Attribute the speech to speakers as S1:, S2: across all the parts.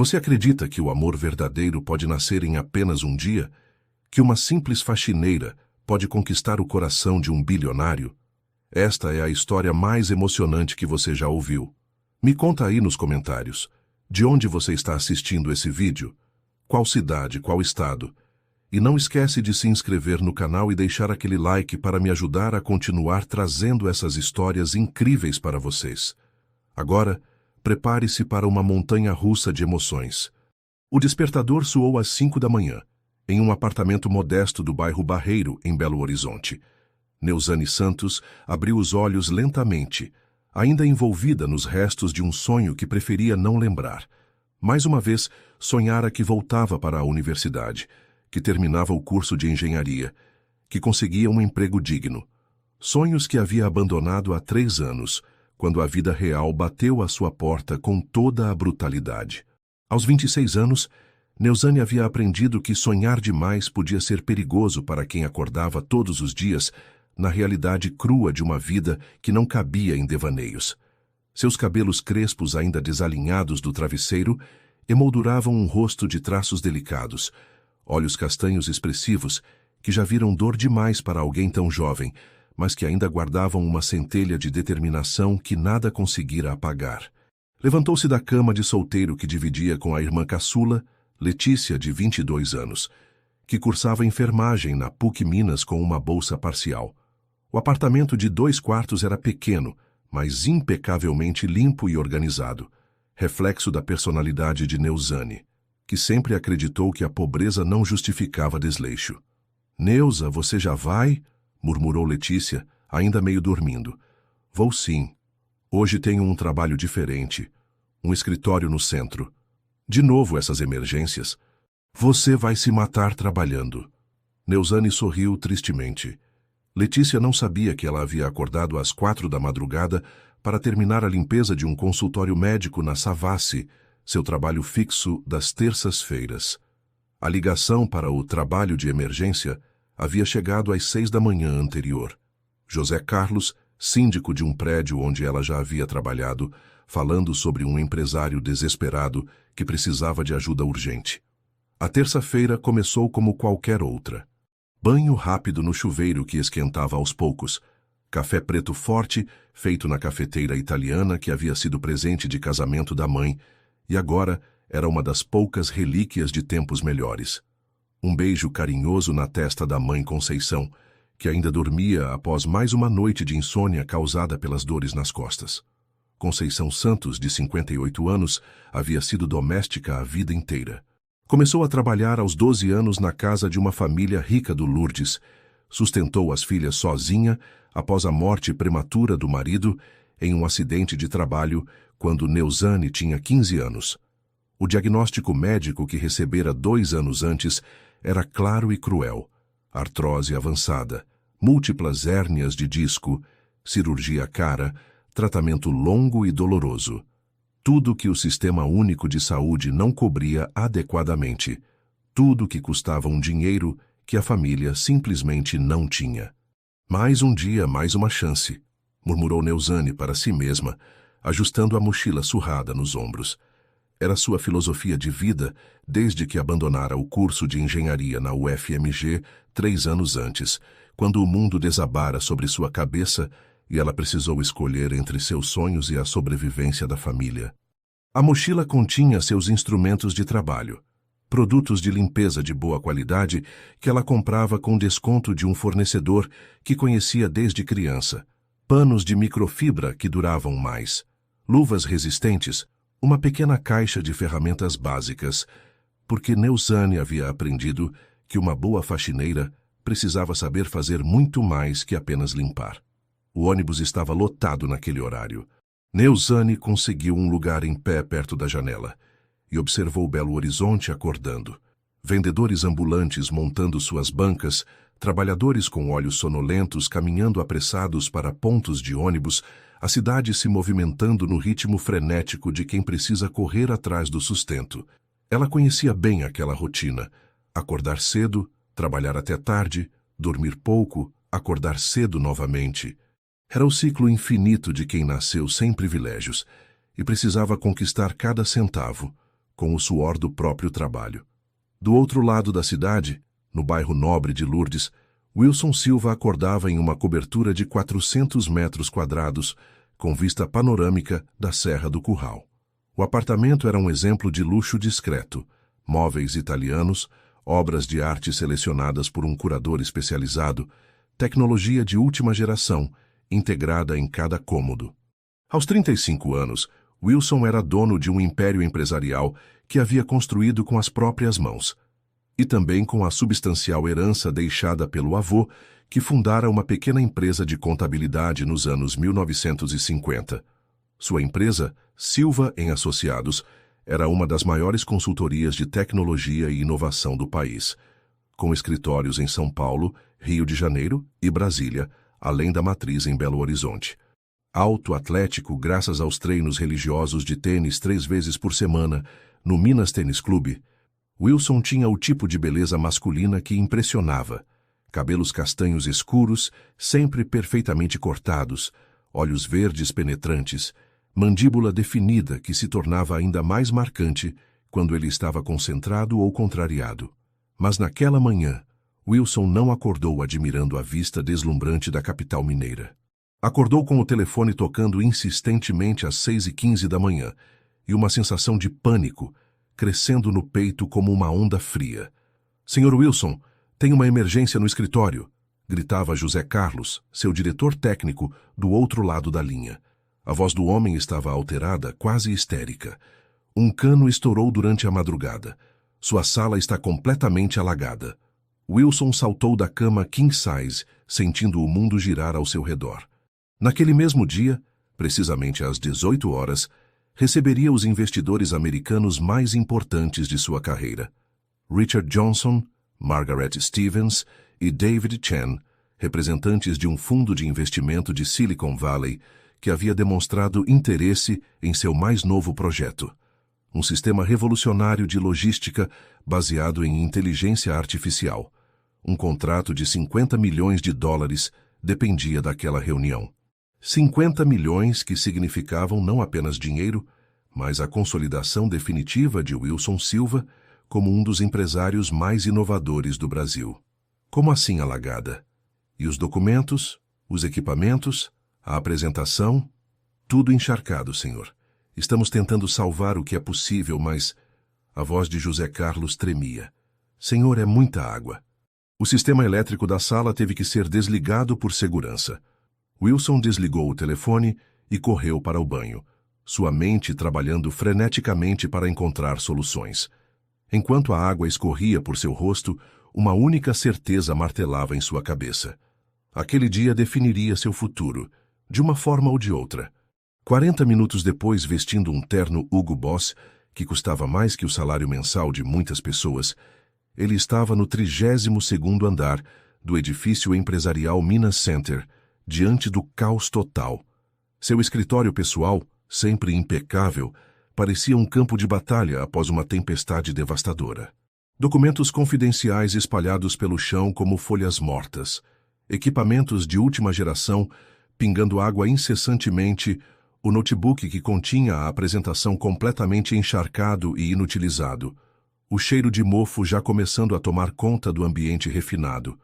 S1: Você acredita que o amor verdadeiro pode nascer em apenas um dia? Que uma simples faxineira pode conquistar o coração de um bilionário? Esta é a história mais emocionante que você já ouviu. Me conta aí nos comentários. De onde você está assistindo esse vídeo? Qual cidade, qual estado? E não esquece de se inscrever no canal e deixar aquele like para me ajudar a continuar trazendo essas histórias incríveis para vocês. Agora, prepare-se para uma montanha-russa de emoções. O despertador soou às 5 da manhã, em um apartamento modesto do bairro Barreiro, em Belo Horizonte. Neuzane Santos abriu os olhos lentamente, ainda envolvida nos restos de um sonho que preferia não lembrar. Mais uma vez, sonhara que voltava para a universidade, que terminava o curso de engenharia, que conseguia um emprego digno. Sonhos que havia abandonado há 3 anos, quando a vida real bateu à sua porta com toda a brutalidade. Aos 26 anos, Neuzane havia aprendido que sonhar demais podia ser perigoso para quem acordava todos os dias na realidade crua de uma vida que não cabia em devaneios. Seus cabelos crespos ainda desalinhados do travesseiro emolduravam um rosto de traços delicados, olhos castanhos expressivos que já viram dor demais para alguém tão jovem, mas que ainda guardavam uma centelha de determinação que nada conseguira apagar. Levantou-se da cama de solteiro que dividia com a irmã caçula, Letícia, de 22 anos, que cursava enfermagem na PUC Minas com uma bolsa parcial. O apartamento de 2 quartos era pequeno, mas impecavelmente limpo e organizado, reflexo da personalidade de Neuzane, que sempre acreditou que a pobreza não justificava desleixo. "Neuza, você já vai?" murmurou Letícia, ainda meio dormindo. "Vou sim. Hoje tenho um trabalho diferente. Um escritório no centro. De novo essas emergências. Você vai se matar trabalhando." Neuzane sorriu tristemente. Letícia não sabia que ela havia acordado às 4 da madrugada para terminar a limpeza de um consultório médico na Savassi, seu trabalho fixo das terças-feiras. A ligação para o trabalho de emergência havia chegado às 6 da manhã anterior. José Carlos, síndico de um prédio onde ela já havia trabalhado, falando sobre um empresário desesperado que precisava de ajuda urgente. A terça-feira começou como qualquer outra. Banho rápido no chuveiro que esquentava aos poucos. Café preto forte, feito na cafeteira italiana que havia sido presente de casamento da mãe, e agora era uma das poucas relíquias de tempos melhores. Um beijo carinhoso na testa da mãe Conceição, que ainda dormia após mais uma noite de insônia causada pelas dores nas costas. Conceição Santos, de 58 anos, havia sido doméstica a vida inteira. Começou a trabalhar aos 12 anos na casa de uma família rica do Lourdes. Sustentou as filhas sozinha após a morte prematura do marido em um acidente de trabalho quando Neuzane tinha 15 anos. O diagnóstico médico que recebera 2 anos antes era claro e cruel. Artrose avançada, múltiplas hérnias de disco, cirurgia cara, tratamento longo e doloroso. Tudo que o Sistema Único de Saúde não cobria adequadamente. Tudo que custava um dinheiro que a família simplesmente não tinha. "Mais um dia, mais uma chance", murmurou Neuzane para si mesma, ajustando a mochila surrada nos ombros. Era sua filosofia de vida desde que abandonara o curso de engenharia na UFMG 3 anos antes, quando o mundo desabara sobre sua cabeça e ela precisou escolher entre seus sonhos e a sobrevivência da família. A mochila continha seus instrumentos de trabalho, produtos de limpeza de boa qualidade que ela comprava com desconto de um fornecedor que conhecia desde criança, panos de microfibra que duravam mais, luvas resistentes, uma pequena caixa de ferramentas básicas, porque Neuzane havia aprendido que uma boa faxineira precisava saber fazer muito mais que apenas limpar. O ônibus estava lotado naquele horário. Neuzane conseguiu um lugar em pé perto da janela e observou Belo Horizonte acordando. Vendedores ambulantes montando suas bancas, trabalhadores com olhos sonolentos caminhando apressados para pontos de ônibus, a cidade se movimentando no ritmo frenético de quem precisa correr atrás do sustento. Ela conhecia bem aquela rotina: acordar cedo, trabalhar até tarde, dormir pouco, acordar cedo novamente. Era o ciclo infinito de quem nasceu sem privilégios e precisava conquistar cada centavo, com o suor do próprio trabalho. Do outro lado da cidade, no bairro nobre de Lourdes, Wilson Silva acordava em uma cobertura de 400 metros quadrados, com vista panorâmica da Serra do Curral. O apartamento era um exemplo de luxo discreto, móveis italianos, obras de arte selecionadas por um curador especializado, tecnologia de última geração, integrada em cada cômodo. Aos 35 anos, Wilson era dono de um império empresarial que havia construído com as próprias mãos, e também com a substancial herança deixada pelo avô, que fundara uma pequena empresa de contabilidade nos anos 1950. Sua empresa, Silva em Associados, era uma das maiores consultorias de tecnologia e inovação do país, com escritórios em São Paulo, Rio de Janeiro e Brasília, além da matriz em Belo Horizonte. Alto atlético graças aos treinos religiosos de tênis 3 vezes por semana no Minas Tênis Clube, Wilson tinha o tipo de beleza masculina que impressionava. Cabelos castanhos escuros, sempre perfeitamente cortados, olhos verdes penetrantes, mandíbula definida que se tornava ainda mais marcante quando ele estava concentrado ou contrariado. Mas naquela manhã, Wilson não acordou admirando a vista deslumbrante da capital mineira. Acordou com o telefone tocando insistentemente às 6h15 da manhã e uma sensação de pânico crescendo no peito como uma onda fria. "Senhor Wilson, tem uma emergência no escritório", gritava José Carlos, seu diretor técnico, do outro lado da linha. A voz do homem estava alterada, quase histérica. "Um cano estourou durante a madrugada. Sua sala está completamente alagada." Wilson saltou da cama king size, sentindo o mundo girar ao seu redor. Naquele mesmo dia, precisamente às 18 horas, receberia os investidores americanos mais importantes de sua carreira. Richard Johnson, Margaret Stevens e David Chen, representantes de um fundo de investimento de Silicon Valley que havia demonstrado interesse em seu mais novo projeto, um sistema revolucionário de logística baseado em inteligência artificial. Um contrato de $50 milhões dependia daquela reunião. 50 milhões que significavam não apenas dinheiro, mas a consolidação definitiva de Wilson Silva como um dos empresários mais inovadores do Brasil. Como assim alagada? E os documentos, os equipamentos, a apresentação? Tudo encharcado, senhor. Estamos tentando salvar o que é possível, mas... A voz de José Carlos tremia. "Senhor, é muita água." O sistema elétrico da sala teve que ser desligado por segurança. Wilson desligou o telefone e correu para o banho, sua mente trabalhando freneticamente para encontrar soluções. Enquanto a água escorria por seu rosto, uma única certeza martelava em sua cabeça. Aquele dia definiria seu futuro, de uma forma ou de outra. 40 minutos depois, vestindo um terno Hugo Boss, que custava mais que o salário mensal de muitas pessoas, ele estava no 32º andar do edifício empresarial Minas Center, diante do caos total. Seu escritório pessoal, sempre impecável, parecia um campo de batalha após uma tempestade devastadora. Documentos confidenciais espalhados pelo chão como folhas mortas, equipamentos de última geração pingando água incessantemente, o notebook que continha a apresentação completamente encharcado e inutilizado, o cheiro de mofo já começando a tomar conta do ambiente refinado.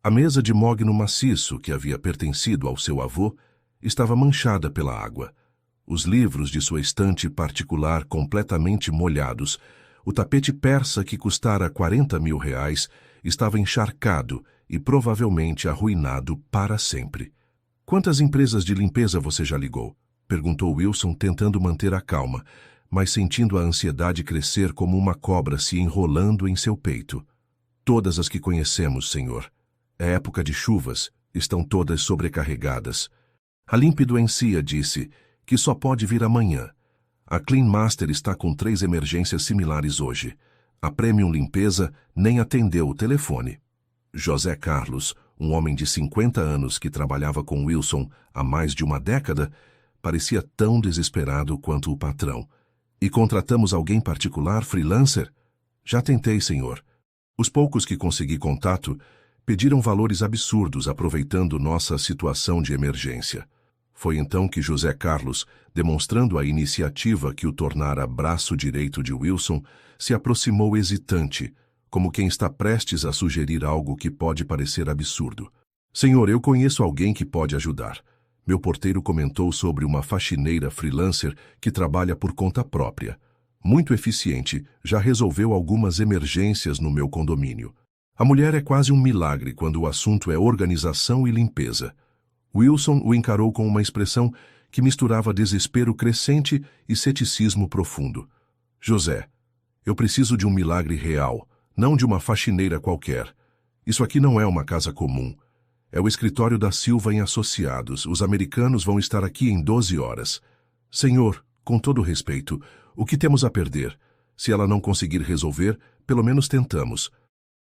S1: A mesa de mogno maciço, que havia pertencido ao seu avô, estava manchada pela água. Os livros de sua estante particular completamente molhados, o tapete persa que custara R$40 mil, estava encharcado e provavelmente arruinado para sempre. "Quantas empresas de limpeza você já ligou?" perguntou Wilson, tentando manter a calma, mas sentindo a ansiedade crescer como uma cobra se enrolando em seu peito. "Todas as que conhecemos, senhor. É época de chuvas, estão todas sobrecarregadas." A Límpido Encia disse que só pode vir amanhã. A Clean Master está com 3 emergências similares hoje. A Premium Limpeza nem atendeu o telefone. José Carlos, um homem de 50 anos que trabalhava com Wilson há mais de uma década, parecia tão desesperado quanto o patrão. "E contratamos alguém particular, freelancer?" "Já tentei, senhor. Os poucos que consegui contato pediram valores absurdos aproveitando nossa situação de emergência. Foi então que José Carlos, demonstrando a iniciativa que o tornara braço direito de Wilson, se aproximou hesitante, como quem está prestes a sugerir algo que pode parecer absurdo. Senhor, eu conheço alguém que pode ajudar. Meu porteiro comentou sobre uma faxineira freelancer que trabalha por conta própria. Muito eficiente, já resolveu algumas emergências no meu condomínio. A mulher é quase um milagre quando o assunto é organização e limpeza. Wilson o encarou com uma expressão que misturava desespero crescente e ceticismo profundo. José, eu preciso de um milagre real, não de uma faxineira qualquer. Isso aqui não é uma casa comum. É o escritório da Silva em Associados. Os americanos vão estar aqui em 12 horas. Senhor, com todo respeito, o que temos a perder? Se ela não conseguir resolver, pelo menos tentamos.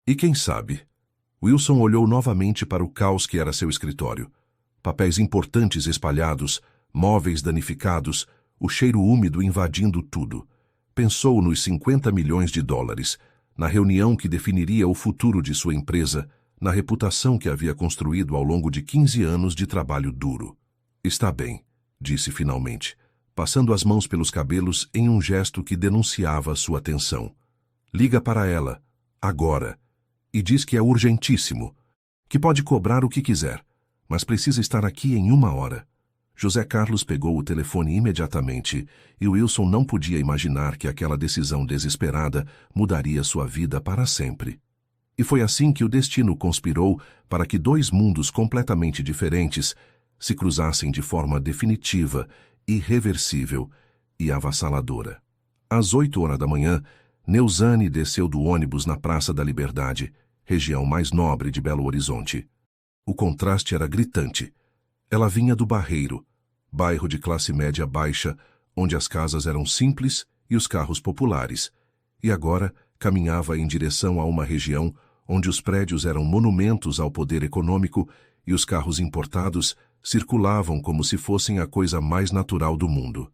S1: E quem sabe? Wilson olhou novamente para o caos que era seu escritório. Papéis importantes espalhados, móveis danificados, o cheiro úmido invadindo tudo. Pensou nos 50 milhões de dólares, na reunião que definiria o futuro de sua empresa, na reputação que havia construído ao longo de 15 anos de trabalho duro. Está bem, disse finalmente, passando as mãos pelos cabelos em um gesto que denunciava sua tensão. Liga para ela, agora, e diz que é urgentíssimo, que pode cobrar o que quiser, mas precisa estar aqui em 1 hora. José Carlos pegou o telefone imediatamente e Wilson não podia imaginar que aquela decisão desesperada mudaria sua vida para sempre. E foi assim que o destino conspirou para que 2 mundos completamente diferentes se cruzassem de forma definitiva, irreversível e avassaladora. Às 8 horas da manhã, Neuzane desceu do ônibus na Praça da Liberdade, região mais nobre de Belo Horizonte. O contraste era gritante. Ela vinha do Barreiro, bairro de classe média baixa, onde as casas eram simples e os carros populares, e agora caminhava em direção a uma região onde os prédios eram monumentos ao poder econômico e os carros importados circulavam como se fossem a coisa mais natural do mundo.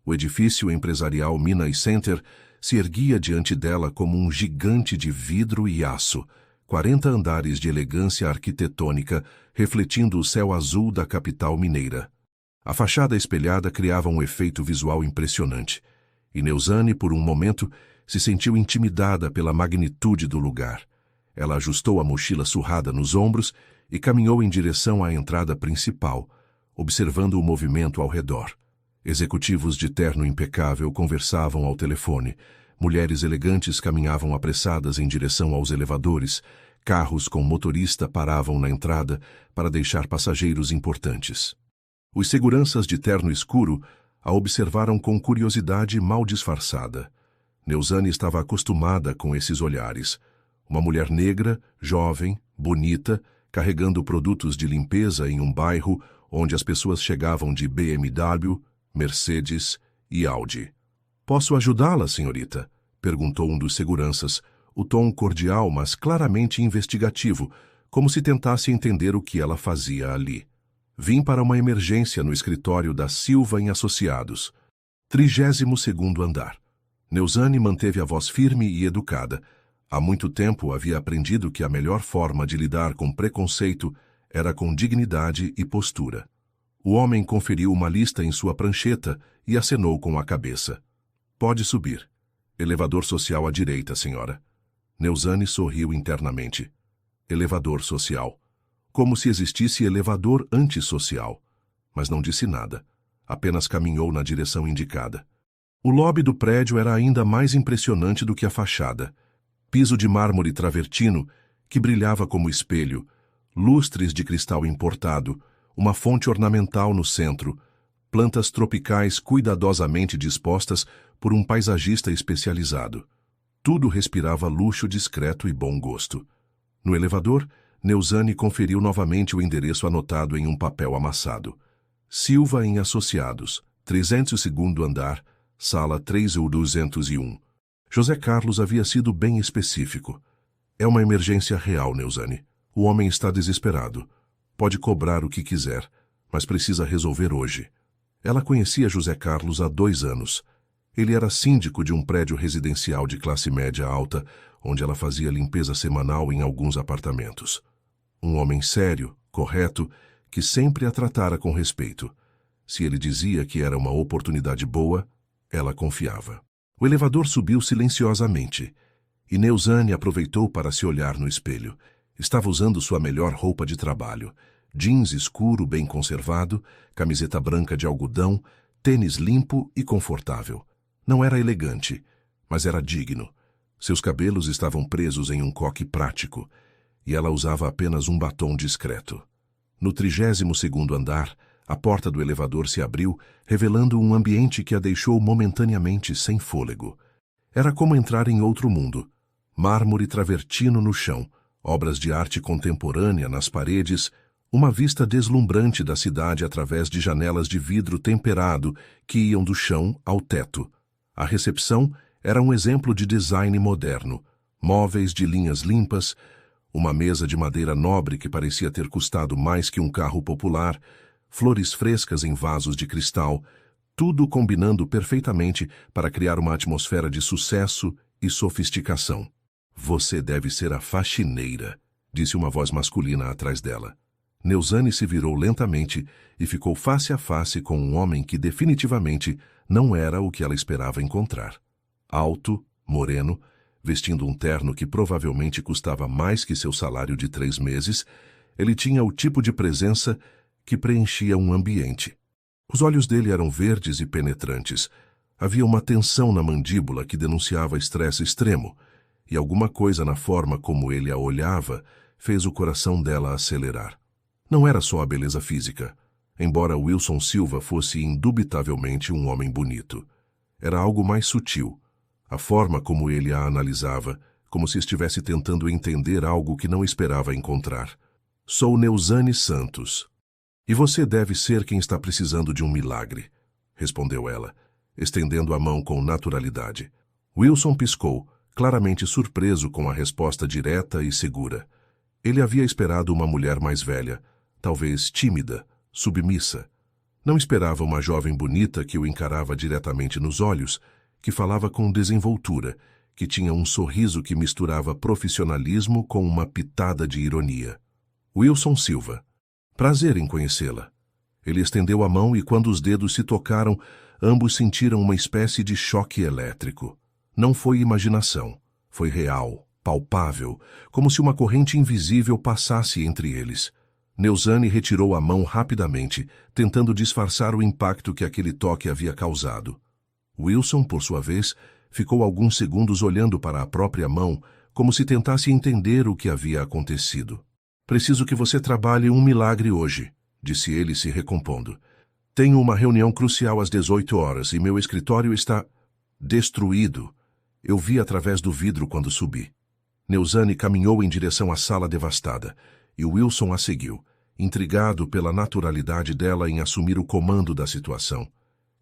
S1: O edifício empresarial Mina Center se erguia diante dela como um gigante de vidro e aço, 40 andares de elegância arquitetônica refletindo o céu azul da capital mineira. A fachada espelhada criava um efeito visual impressionante, e Neuzane, por um momento, se sentiu intimidada pela magnitude do lugar. Ela ajustou a mochila surrada nos ombros e caminhou em direção à entrada principal, observando o movimento ao redor. Executivos de terno impecável conversavam ao telefone. Mulheres elegantes caminhavam apressadas em direção aos elevadores. Carros com motorista paravam na entrada para deixar passageiros importantes. Os seguranças de terno escuro a observaram com curiosidade mal disfarçada. Neuzane estava acostumada com esses olhares. Uma mulher negra, jovem, bonita, carregando produtos de limpeza em um bairro onde as pessoas chegavam de BMW, Mercedes e Audi. "Posso ajudá-la, senhorita?" perguntou um dos seguranças, o tom cordial, mas claramente investigativo, como se tentasse entender o que ela fazia ali. "Vim para uma emergência no escritório da Silva em Associados, 32º andar." Neuzane manteve a voz firme e educada. Há muito tempo havia aprendido que a melhor forma de lidar com preconceito era com dignidade e postura. O homem conferiu uma lista em sua prancheta e acenou com a cabeça. "Pode subir. Elevador social à direita, senhora." Neuzane sorriu internamente. Elevador social. Como se existisse elevador antissocial. Mas não disse nada. Apenas caminhou na direção indicada. O lobby do prédio era ainda mais impressionante do que a fachada. Piso de mármore travertino, que brilhava como espelho, lustres de cristal importado, uma fonte ornamental no centro, plantas tropicais cuidadosamente dispostas por um paisagista especializado. Tudo respirava luxo discreto e bom gosto. No elevador, Neuzane conferiu novamente o endereço anotado em um papel amassado. Silva em Associados, 302º andar, sala 3201. José Carlos havia sido bem específico. "É uma emergência real, Neuzane. O homem está desesperado. Pode cobrar o que quiser, mas precisa resolver hoje." Ela conhecia José Carlos há 2 anos. Ele era síndico de um prédio residencial de classe média alta, onde ela fazia limpeza semanal em alguns apartamentos. Um homem sério, correto, que sempre a tratara com respeito. Se ele dizia que era uma oportunidade boa, ela confiava. O elevador subiu silenciosamente, e Neuzane aproveitou para se olhar no espelho. Estava usando sua melhor roupa de trabalho. Jeans escuro bem conservado, camiseta branca de algodão, tênis limpo e confortável. Não era elegante, mas era digno. Seus cabelos estavam presos em um coque prático, e ela usava apenas um batom discreto. No 32º andar, a porta do elevador se abriu, revelando um ambiente que a deixou momentaneamente sem fôlego. Era como entrar em outro mundo. Mármore travertino no chão, obras de arte contemporânea nas paredes, uma vista deslumbrante da cidade através de janelas de vidro temperado que iam do chão ao teto. A recepção era um exemplo de design moderno, móveis de linhas limpas, uma mesa de madeira nobre que parecia ter custado mais que um carro popular, flores frescas em vasos de cristal, tudo combinando perfeitamente para criar uma atmosfera de sucesso e sofisticação. "Você deve ser a faxineira", disse uma voz masculina atrás dela. Neuzane se virou lentamente e ficou face a face com um homem que definitivamente não era o que ela esperava encontrar. Alto, moreno, vestindo um terno que provavelmente custava mais que seu salário de 3 meses, ele tinha o tipo de presença que preenchia um ambiente. Os olhos dele eram verdes e penetrantes. Havia uma tensão na mandíbula que denunciava estresse extremo, e alguma coisa na forma como ele a olhava fez o coração dela acelerar. Não era só a beleza física, embora Wilson Silva fosse indubitavelmente um homem bonito. Era algo mais sutil, a forma como ele a analisava, como se estivesse tentando entender algo que não esperava encontrar. "Sou Neuzane Santos. E você deve ser quem está precisando de um milagre", respondeu ela, estendendo a mão com naturalidade. Wilson piscou, claramente surpreso com a resposta direta e segura. Ele havia esperado uma mulher mais velha, talvez tímida, submissa. Não esperava uma jovem bonita que o encarava diretamente nos olhos, que falava com desenvoltura, que tinha um sorriso que misturava profissionalismo com uma pitada de ironia. "Wilson Silva. Prazer em conhecê-la." Ele estendeu a mão e quando os dedos se tocaram, ambos sentiram uma espécie de choque elétrico. Não foi imaginação, foi real, palpável, como se uma corrente invisível passasse entre eles. Neuzane retirou a mão rapidamente, tentando disfarçar o impacto que aquele toque havia causado. Wilson, por sua vez, ficou alguns segundos olhando para a própria mão, como se tentasse entender o que havia acontecido. "Preciso que você trabalhe um milagre hoje", disse ele se recompondo. "Tenho uma reunião crucial às 18 horas e meu escritório está destruído. Eu vi através do vidro quando subi." Neuzane caminhou em direção à sala devastada, e Wilson a seguiu, intrigado pela naturalidade dela em assumir o comando da situação.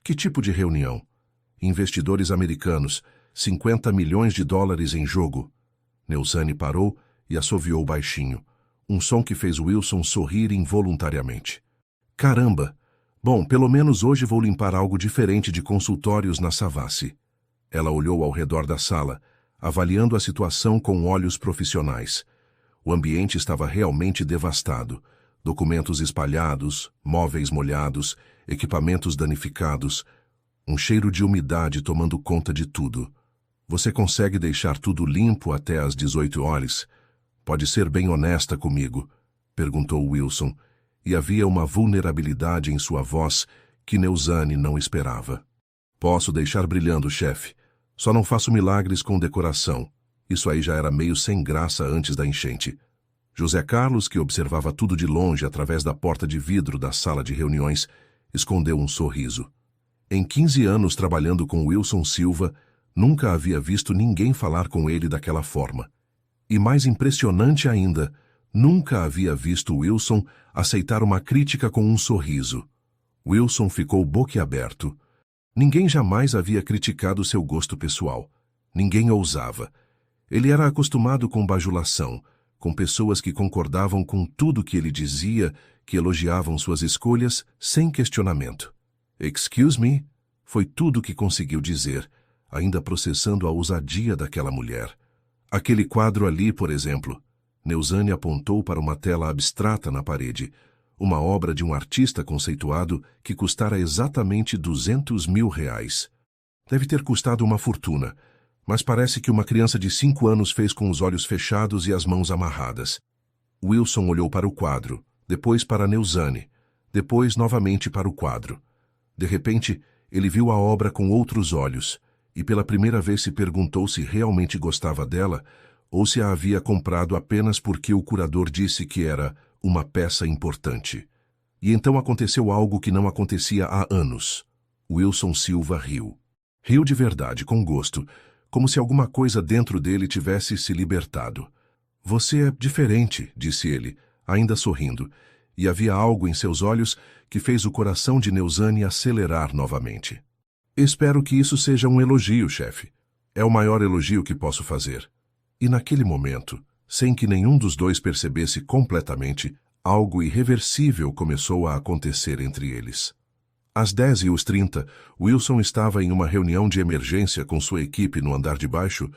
S1: Que tipo de reunião? Investidores americanos, 50 milhões de dólares em jogo. Neuzane parou e assoviou baixinho, um som que fez Wilson sorrir involuntariamente. "Caramba! Bom, pelo menos hoje vou limpar algo diferente de consultórios na Savassi." Ela olhou ao redor da sala, avaliando a situação com olhos profissionais. O ambiente estava realmente devastado. Documentos espalhados, móveis molhados, equipamentos danificados, um cheiro de umidade tomando conta de tudo. "Você consegue deixar tudo limpo até às 18 horas? Pode ser bem honesta comigo?" perguntou Wilson, e havia uma vulnerabilidade em sua voz que Neuzane não esperava. "Posso deixar brilhando, chefe. Só não faço milagres com decoração. Isso aí já era meio sem graça antes da enchente." José Carlos, que observava tudo de longe através da porta de vidro da sala de reuniões, escondeu um sorriso. Em 15 anos trabalhando com Wilson Silva, nunca havia visto ninguém falar com ele daquela forma. E mais impressionante ainda, nunca havia visto Wilson aceitar uma crítica com um sorriso. Wilson ficou boquiaberto. Ninguém jamais havia criticado seu gosto pessoal. Ninguém ousava. Ele era acostumado com bajulação, com pessoas que concordavam com tudo que ele dizia, que elogiavam suas escolhas sem questionamento. "Excuse me?" foi tudo que conseguiu dizer, ainda processando a ousadia daquela mulher. "Aquele quadro ali, por exemplo." Neuzane apontou para uma tela abstrata na parede. uma obra de um artista conceituado que custara exatamente R$ 200.000. Deve ter custado uma fortuna, mas parece que uma criança de 5 anos fez com os olhos fechados e as mãos amarradas. Wilson olhou para o quadro, depois para Neuzane, depois novamente para o quadro. De repente, ele viu a obra com outros olhos, e pela primeira vez se perguntou se realmente gostava dela ou se a havia comprado apenas porque o curador disse que era uma peça importante. E então aconteceu algo que não acontecia há anos. Wilson Silva riu. Riu de verdade, com gosto, como se alguma coisa dentro dele tivesse se libertado. Você é diferente, disse ele, ainda sorrindo, e havia algo em seus olhos que fez o coração de Neuzane acelerar novamente. Espero que isso seja um elogio, chefe. É o maior elogio que posso fazer. E naquele momento, sem que nenhum dos dois percebesse completamente, algo irreversível começou a acontecer entre eles. Às 10h30, Wilson estava em uma reunião de emergência com sua equipe no andar de baixo,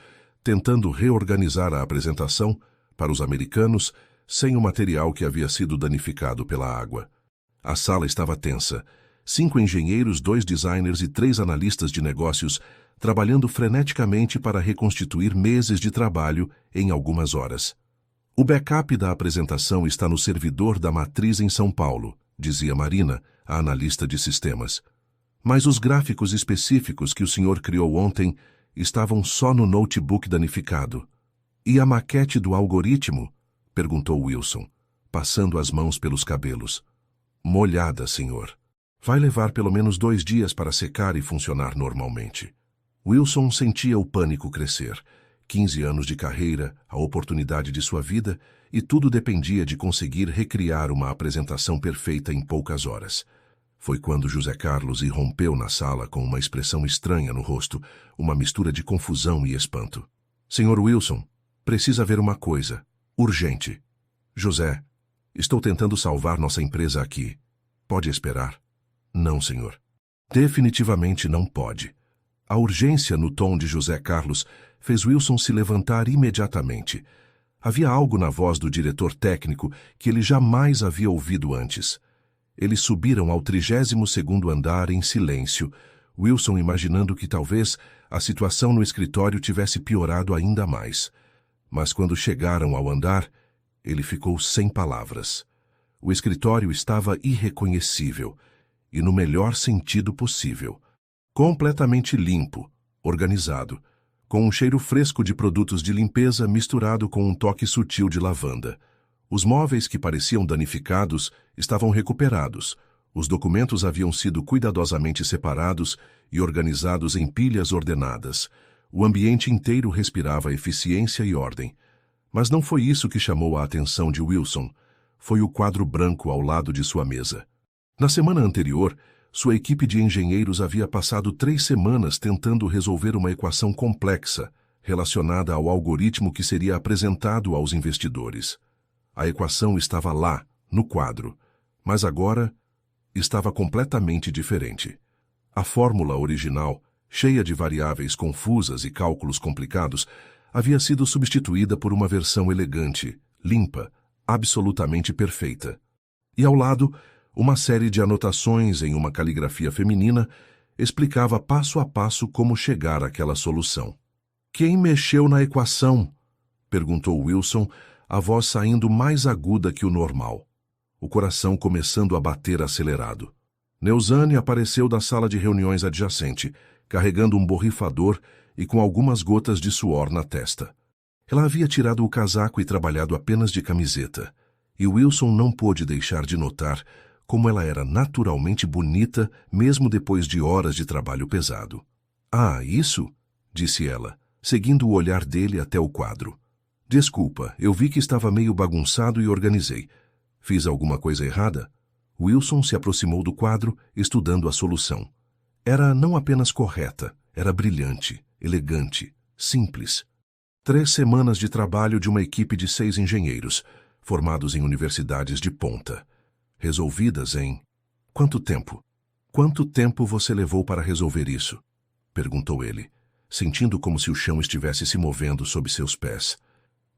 S1: tentando reorganizar a apresentação para os americanos sem o material que havia sido danificado pela água. A sala estava tensa. 5 engenheiros, 2 designers e 3 analistas de negócios trabalhando freneticamente para reconstituir meses de trabalho em algumas horas. O backup da apresentação está no servidor da matriz em São Paulo, dizia Marina, a analista de sistemas. Mas os gráficos específicos que o senhor criou ontem estavam só no notebook danificado. E a maquete do algoritmo? Perguntou Wilson, passando as mãos pelos cabelos. Molhada, senhor. Vai levar pelo menos 2 dias para secar e funcionar normalmente. Wilson sentia o pânico crescer. 15 anos de carreira, a oportunidade de sua vida, e tudo dependia de conseguir recriar uma apresentação perfeita em poucas horas. Foi quando José Carlos irrompeu na sala com uma expressão estranha no rosto, uma mistura de confusão e espanto. Senhor Wilson, precisa ver uma coisa. Urgente. José, estou tentando salvar nossa empresa aqui. Pode esperar? Não, senhor. Definitivamente não pode. A urgência no tom de José Carlos fez Wilson se levantar imediatamente. Havia algo na voz do diretor técnico que ele jamais havia ouvido antes. Eles subiram ao 32º andar em silêncio, Wilson imaginando que talvez a situação no escritório tivesse piorado ainda mais. Mas quando chegaram ao andar, ele ficou sem palavras. O escritório estava irreconhecível, e no melhor sentido possível. Completamente limpo, organizado, com um cheiro fresco de produtos de limpeza misturado com um toque sutil de lavanda. Os móveis que pareciam danificados estavam recuperados. Os documentos haviam sido cuidadosamente separados e organizados em pilhas ordenadas. O ambiente inteiro respirava eficiência e ordem. Mas não foi isso que chamou a atenção de Wilson. Foi o quadro branco ao lado de sua mesa. Na semana anterior, sua equipe de engenheiros havia passado 3 semanas tentando resolver uma equação complexa relacionada ao algoritmo que seria apresentado aos investidores. A equação estava lá, no quadro, mas agora estava completamente diferente. A fórmula original, cheia de variáveis confusas e cálculos complicados, havia sido substituída por uma versão elegante, limpa, absolutamente perfeita. E ao lado, uma série de anotações em uma caligrafia feminina explicava passo a passo como chegar àquela solução. Quem mexeu na equação? Perguntou Wilson, a voz saindo mais aguda que o normal. O coração começando a bater acelerado. Neuzane apareceu da sala de reuniões adjacente, carregando um borrifador e com algumas gotas de suor na testa. Ela havia tirado o casaco e trabalhado apenas de camiseta, e Wilson não pôde deixar de notar como ela era naturalmente bonita, mesmo depois de horas de trabalho pesado. Ah, isso? Disse ela, seguindo o olhar dele até o quadro. Desculpa, eu vi que estava meio bagunçado e organizei. Fiz alguma coisa errada? Wilson se aproximou do quadro, estudando a solução. Era não apenas correta, era brilhante, elegante, simples. 3 semanas de trabalho de uma equipe de 6 engenheiros, formados em universidades de ponta. Resolvidas em... Quanto tempo? Quanto tempo você levou para resolver isso? Perguntou ele, sentindo como se o chão estivesse se movendo sob seus pés.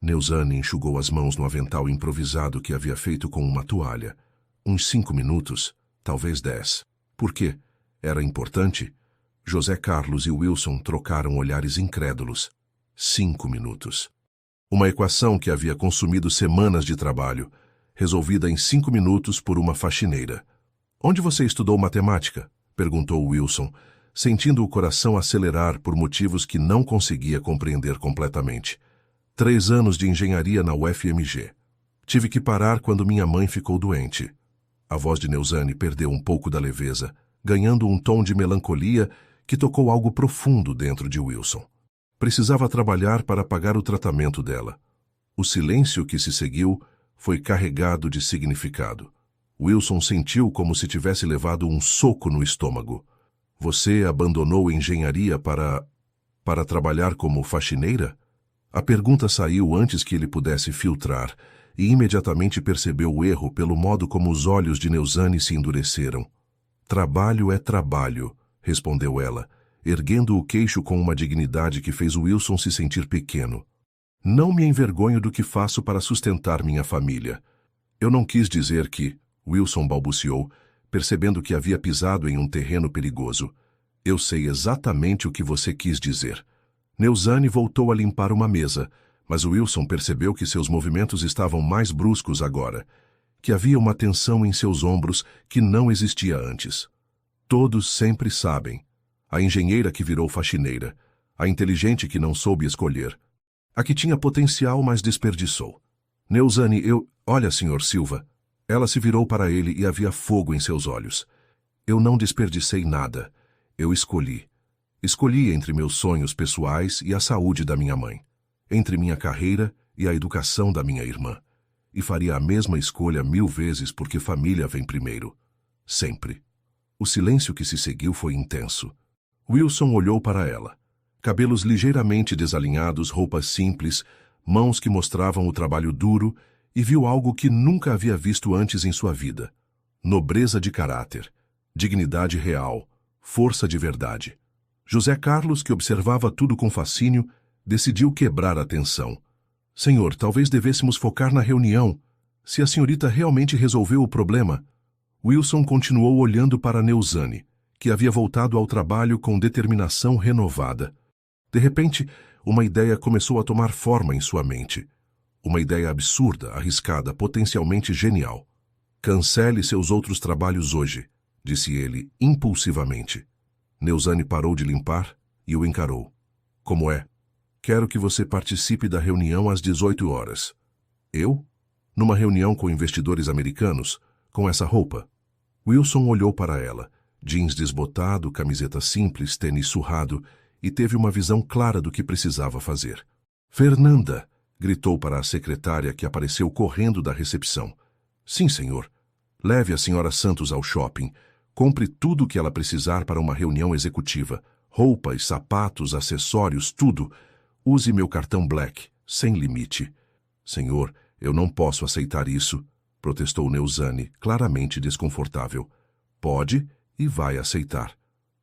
S1: Neuzane enxugou as mãos no avental improvisado que havia feito com uma toalha. Uns 5 minutos, talvez 10. Por quê? Era importante? José Carlos e Wilson trocaram olhares incrédulos. 5 minutos. Uma equação que havia consumido semanas de trabalho, resolvida em 5 minutos por uma faxineira. Onde você estudou matemática? Perguntou Wilson, sentindo o coração acelerar por motivos que não conseguia compreender completamente. 3 anos de engenharia na UFMG. Tive que parar quando minha mãe ficou doente. A voz de Neuzane perdeu um pouco da leveza, ganhando um tom de melancolia que tocou algo profundo dentro de Wilson. Precisava trabalhar para pagar o tratamento dela. O silêncio que se seguiu foi carregado de significado. Wilson sentiu como se tivesse levado um soco no estômago. Você abandonou engenharia para trabalhar como faxineira? A pergunta saiu antes que ele pudesse filtrar e imediatamente percebeu o erro pelo modo como os olhos de Neuzane se endureceram. Trabalho é trabalho, respondeu ela, erguendo o queixo com uma dignidade que fez Wilson se sentir pequeno. Não me envergonho do que faço para sustentar minha família. Eu não quis dizer que... Wilson balbuciou, percebendo que havia pisado em um terreno perigoso. Eu sei exatamente o que você quis dizer. Neuzane voltou a limpar uma mesa, mas Wilson percebeu que seus movimentos estavam mais bruscos agora, que havia uma tensão em seus ombros que não existia antes. Todos sempre sabem. A engenheira que virou faxineira, a inteligente que não soube escolher, a que tinha potencial, mas desperdiçou. Neuzane, Olha, Sr. Silva. Ela se virou para ele e havia fogo em seus olhos. Eu não desperdicei nada. Eu escolhi. Escolhi entre meus sonhos pessoais e a saúde da minha mãe, entre minha carreira e a educação da minha irmã. E faria a mesma escolha 1000 vezes porque família vem primeiro. Sempre. O silêncio que se seguiu foi intenso. Wilson olhou para ela. Cabelos ligeiramente desalinhados, roupas simples, mãos que mostravam o trabalho duro, e viu algo que nunca havia visto antes em sua vida. Nobreza de caráter, dignidade real, força de verdade. José Carlos, que observava tudo com fascínio, decidiu quebrar a tensão. Senhor, talvez devêssemos focar na reunião. Se a senhorita realmente resolveu o problema... Wilson continuou olhando para Neuzane, que havia voltado ao trabalho com determinação renovada. De repente, uma ideia começou a tomar forma em sua mente. Uma ideia absurda, arriscada, potencialmente genial. Cancele seus outros trabalhos hoje, disse ele impulsivamente. Neuzane parou de limpar e o encarou. Como é? Quero que você participe da reunião às 18 horas. Eu? Numa reunião com investidores americanos? Com essa roupa? Wilson olhou para ela, jeans desbotado, camiseta simples, tênis surrado, e teve uma visão clara do que precisava fazer. Fernanda! Gritou para a secretária que apareceu correndo da recepção. Sim, senhor. Leve a senhora Santos ao shopping. Compre tudo o que ela precisar para uma reunião executiva. Roupas, sapatos, acessórios, tudo. Use meu cartão Black, sem limite. Senhor, eu não posso aceitar isso, protestou Neuzane, claramente desconfortável. Pode e vai aceitar.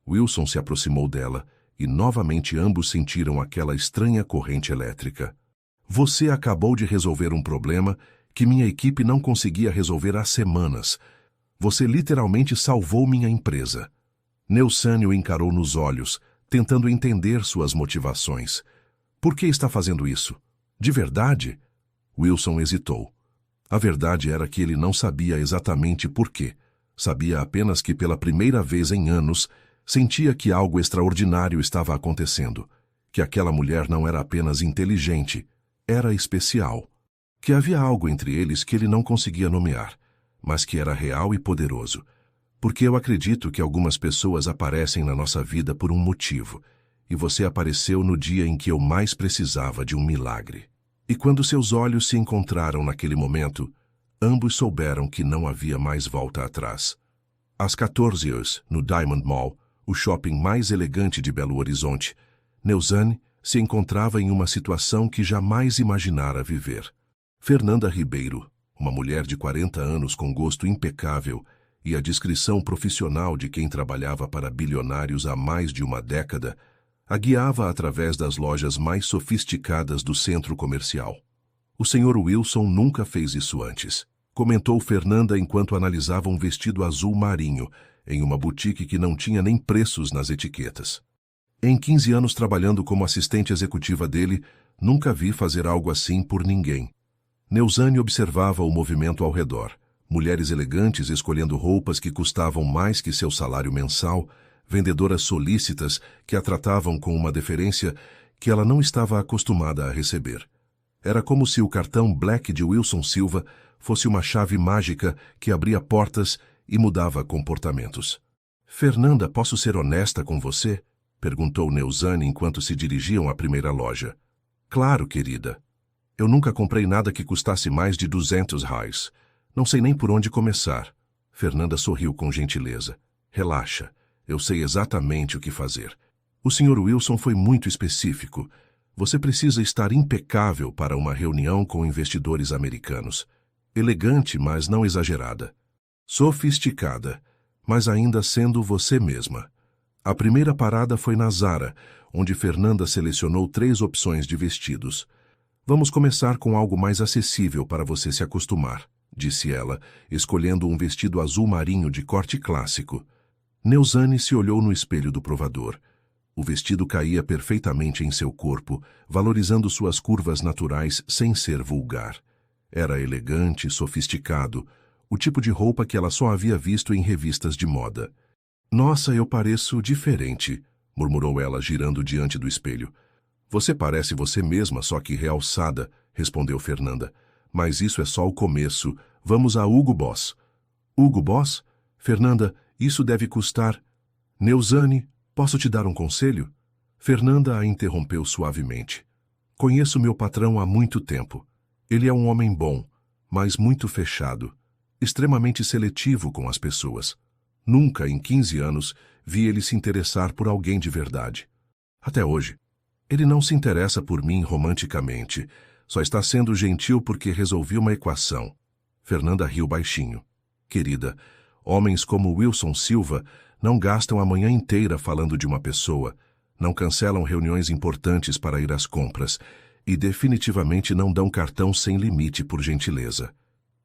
S1: Wilson se aproximou dela e novamente ambos sentiram aquela estranha corrente elétrica. Você acabou de resolver um problema que minha equipe não conseguia resolver há semanas. Você literalmente salvou minha empresa. Neuzane o encarou nos olhos, tentando entender suas motivações. Por que está fazendo isso? De verdade? Wilson hesitou. A verdade era que ele não sabia exatamente por quê. Sabia apenas que pela primeira vez em anos, sentia que algo extraordinário estava acontecendo. Que aquela mulher não era apenas inteligente, era especial. Que havia algo entre eles que ele não conseguia nomear, mas que era real e poderoso. Porque eu acredito que algumas pessoas aparecem na nossa vida por um motivo, e você apareceu no dia em que eu mais precisava de um milagre. E quando seus olhos se encontraram naquele momento, ambos souberam que não havia mais volta atrás. Às 14 horas, no Diamond Mall, o shopping mais elegante de Belo Horizonte, Neuzane se encontrava em uma situação que jamais imaginara viver. Fernanda Ribeiro, uma mulher de 40 anos com gosto impecável e a descrição profissional de quem trabalhava para bilionários há mais de uma década, a guiava através das lojas mais sofisticadas do centro comercial. O Sr. Wilson nunca fez isso antes. comentou Fernanda enquanto analisava um vestido azul marinho, em uma boutique que não tinha nem preços nas etiquetas. Em 15 anos trabalhando como assistente executiva dele, nunca vi fazer algo assim por ninguém. Neuzane observava o movimento ao redor. Mulheres elegantes escolhendo roupas que custavam mais que seu salário mensal, vendedoras solícitas que a tratavam com uma deferência que ela não estava acostumada a receber. Era como se o cartão Black de Wilson Silva fosse uma chave mágica que abria portas e mudava comportamentos. "Fernanda, posso ser honesta com você?" perguntou Neuzane enquanto se dirigiam à primeira loja. "Claro, querida. Eu nunca comprei nada que custasse mais de R$ 200. Não sei nem por onde começar." Fernanda sorriu com gentileza. "Relaxa. Eu sei exatamente o que fazer. O Sr. Wilson foi muito específico. Você precisa estar impecável para uma reunião com investidores americanos. Elegante, mas não exagerada. Sofisticada, mas ainda sendo você mesma." A primeira parada foi na Zara, onde Fernanda selecionou 3 opções de vestidos. "Vamos começar com algo mais acessível para você se acostumar", disse ela, escolhendo um vestido azul marinho de corte clássico. Neuzane se olhou no espelho do provador. O vestido caía perfeitamente em seu corpo, valorizando suas curvas naturais sem ser vulgar. Era elegante, sofisticado, o tipo de roupa que ela só havia visto em revistas de moda. "Nossa, eu pareço diferente", murmurou ela, girando diante do espelho. "Você parece você mesma, só que realçada", respondeu Fernanda. "Mas isso é só o começo. Vamos a Hugo Boss." "Hugo Boss? Fernanda, isso deve custar..." "Neuzane, posso te dar um conselho?" Fernanda a interrompeu suavemente. "Conheço meu patrão há muito tempo. Ele é um homem bom, mas muito fechado, extremamente seletivo com as pessoas. Nunca, em 15 anos, vi ele se interessar por alguém de verdade. Até hoje. Ele não se interessa por mim romanticamente. Só está sendo gentil porque resolvi uma equação." Fernanda riu baixinho. "Querida, homens como Wilson Silva não gastam a manhã inteira falando de uma pessoa, não cancelam reuniões importantes para ir às compras e definitivamente não dão cartão sem limite por gentileza.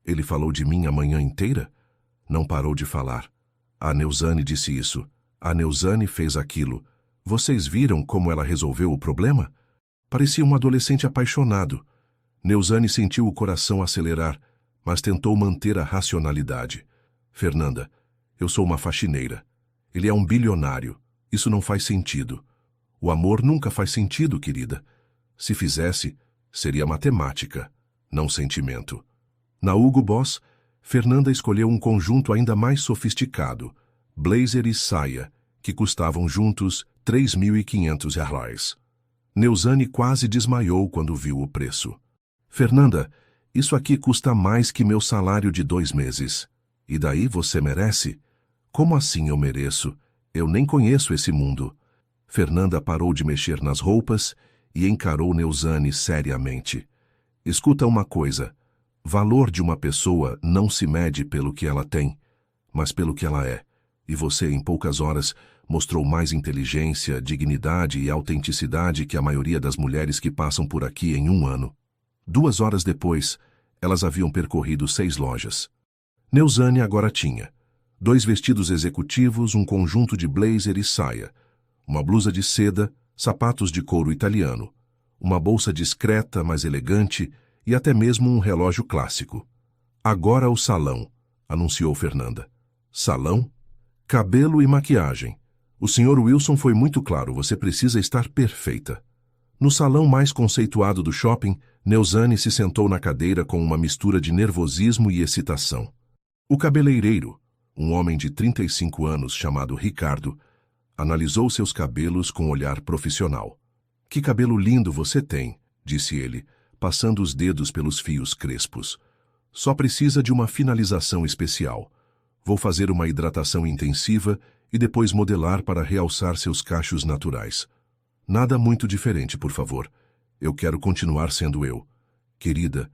S1: Ele falou de mim a manhã inteira?" Não parou de falar. "A Neuzane disse isso. A Neuzane fez aquilo. Vocês viram como ela resolveu o problema?" Parecia um adolescente apaixonado. Neuzane sentiu o coração acelerar, mas tentou manter a racionalidade. "Fernanda, eu sou uma faxineira. Ele é um bilionário. Isso não faz sentido. O amor nunca faz sentido, querida. Se fizesse, seria matemática, não sentimento." Na Hugo Boss, Fernanda escolheu um conjunto ainda mais sofisticado, blazer e saia, que custavam juntos R$ 3.500. Neuzane quase desmaiou quando viu o preço. "Fernanda, isso aqui custa mais que meu salário de 2 meses. E daí você merece?" "Como assim eu mereço? Eu nem conheço esse mundo." Fernanda parou de mexer nas roupas e encarou Neuzane seriamente. "Escuta uma coisa. Valor de uma pessoa não se mede pelo que ela tem, mas pelo que ela é. E você, em poucas horas, mostrou mais inteligência, dignidade e autenticidade que a maioria das mulheres que passam por aqui em 1 ano." 2 horas depois, elas haviam percorrido 6 lojas. Neuzane agora tinha 2 vestidos executivos, um conjunto de blazer e saia, uma blusa de seda, sapatos de couro italiano, uma bolsa discreta, mas elegante, e até mesmo um relógio clássico. "Agora o salão", anunciou Fernanda. "Salão? Cabelo e maquiagem. O Sr. Wilson foi muito claro, você precisa estar perfeita." No salão mais conceituado do shopping, Neuzane se sentou na cadeira com uma mistura de nervosismo e excitação. O cabeleireiro, um homem de 35 anos chamado Ricardo, analisou seus cabelos com olhar profissional. "Que cabelo lindo você tem", disse ele, passando os dedos pelos fios crespos. "Só precisa de uma finalização especial. Vou fazer uma hidratação intensiva e depois modelar para realçar seus cachos naturais. Nada muito diferente, por favor. Eu quero continuar sendo eu. Querida,